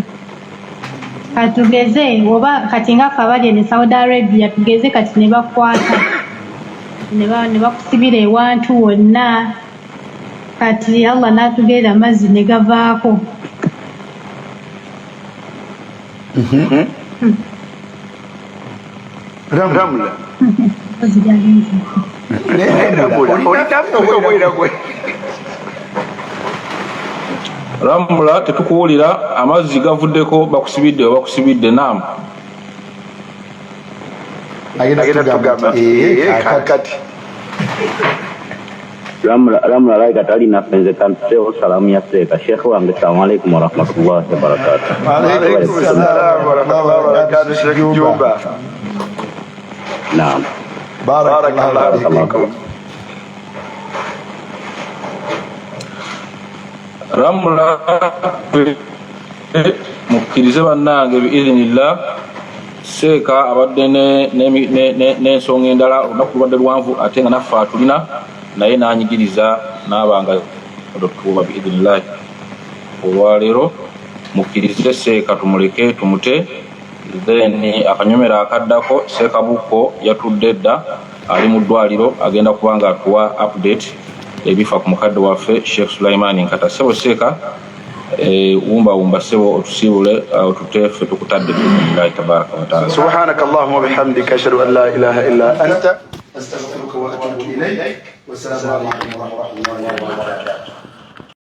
katugeze oba kati nga ffe abali ne Saudi Arabia tugeze kati ne bakwata ne bakusibira ewantu wonna kati Allah n'atugerera amazzi ne gavaako. Ramula Ramula tetukuwulira amazzi gavuddeko bakusibidde oba bakusibidde nam agenda tugamba kakati Ramula laika tali na fenze kantuseo salamu ya seka Sheikh wange assalamu alaikum warahmatullahi wabarakatuh. Wa alaikum assalam warahmatullahi wabarakatuh. Sheikh Jumba. Naam. Barakallahu. Ramula mukkirize bannange biidhinillah seeka abadde n'ensonga endala olunaku lubadde luwanvu ate nga naffe atulina naye n'anyigiriza n'abanga otuuba biidhinillah. Olwaleero mukkirize seeka tumuleke tumute then akanyomera akaddako seeka Bukko yatudde dda ali mu ddwaliro agenda kubanga atuwa update ebifa ku mukadde waffe Sheikh Sulaiman Nkata. Sebo seeka wumba sebo otusiibule otutefe tukutadde billahi tabaraka wa taala. Subhanaka Allahumma wa bihamdika ashhadu an la ilaha illa anta astaghfiruka wa atubu ilayk. Wassalamu alaykum wa rahmatullahi wa barakatuh.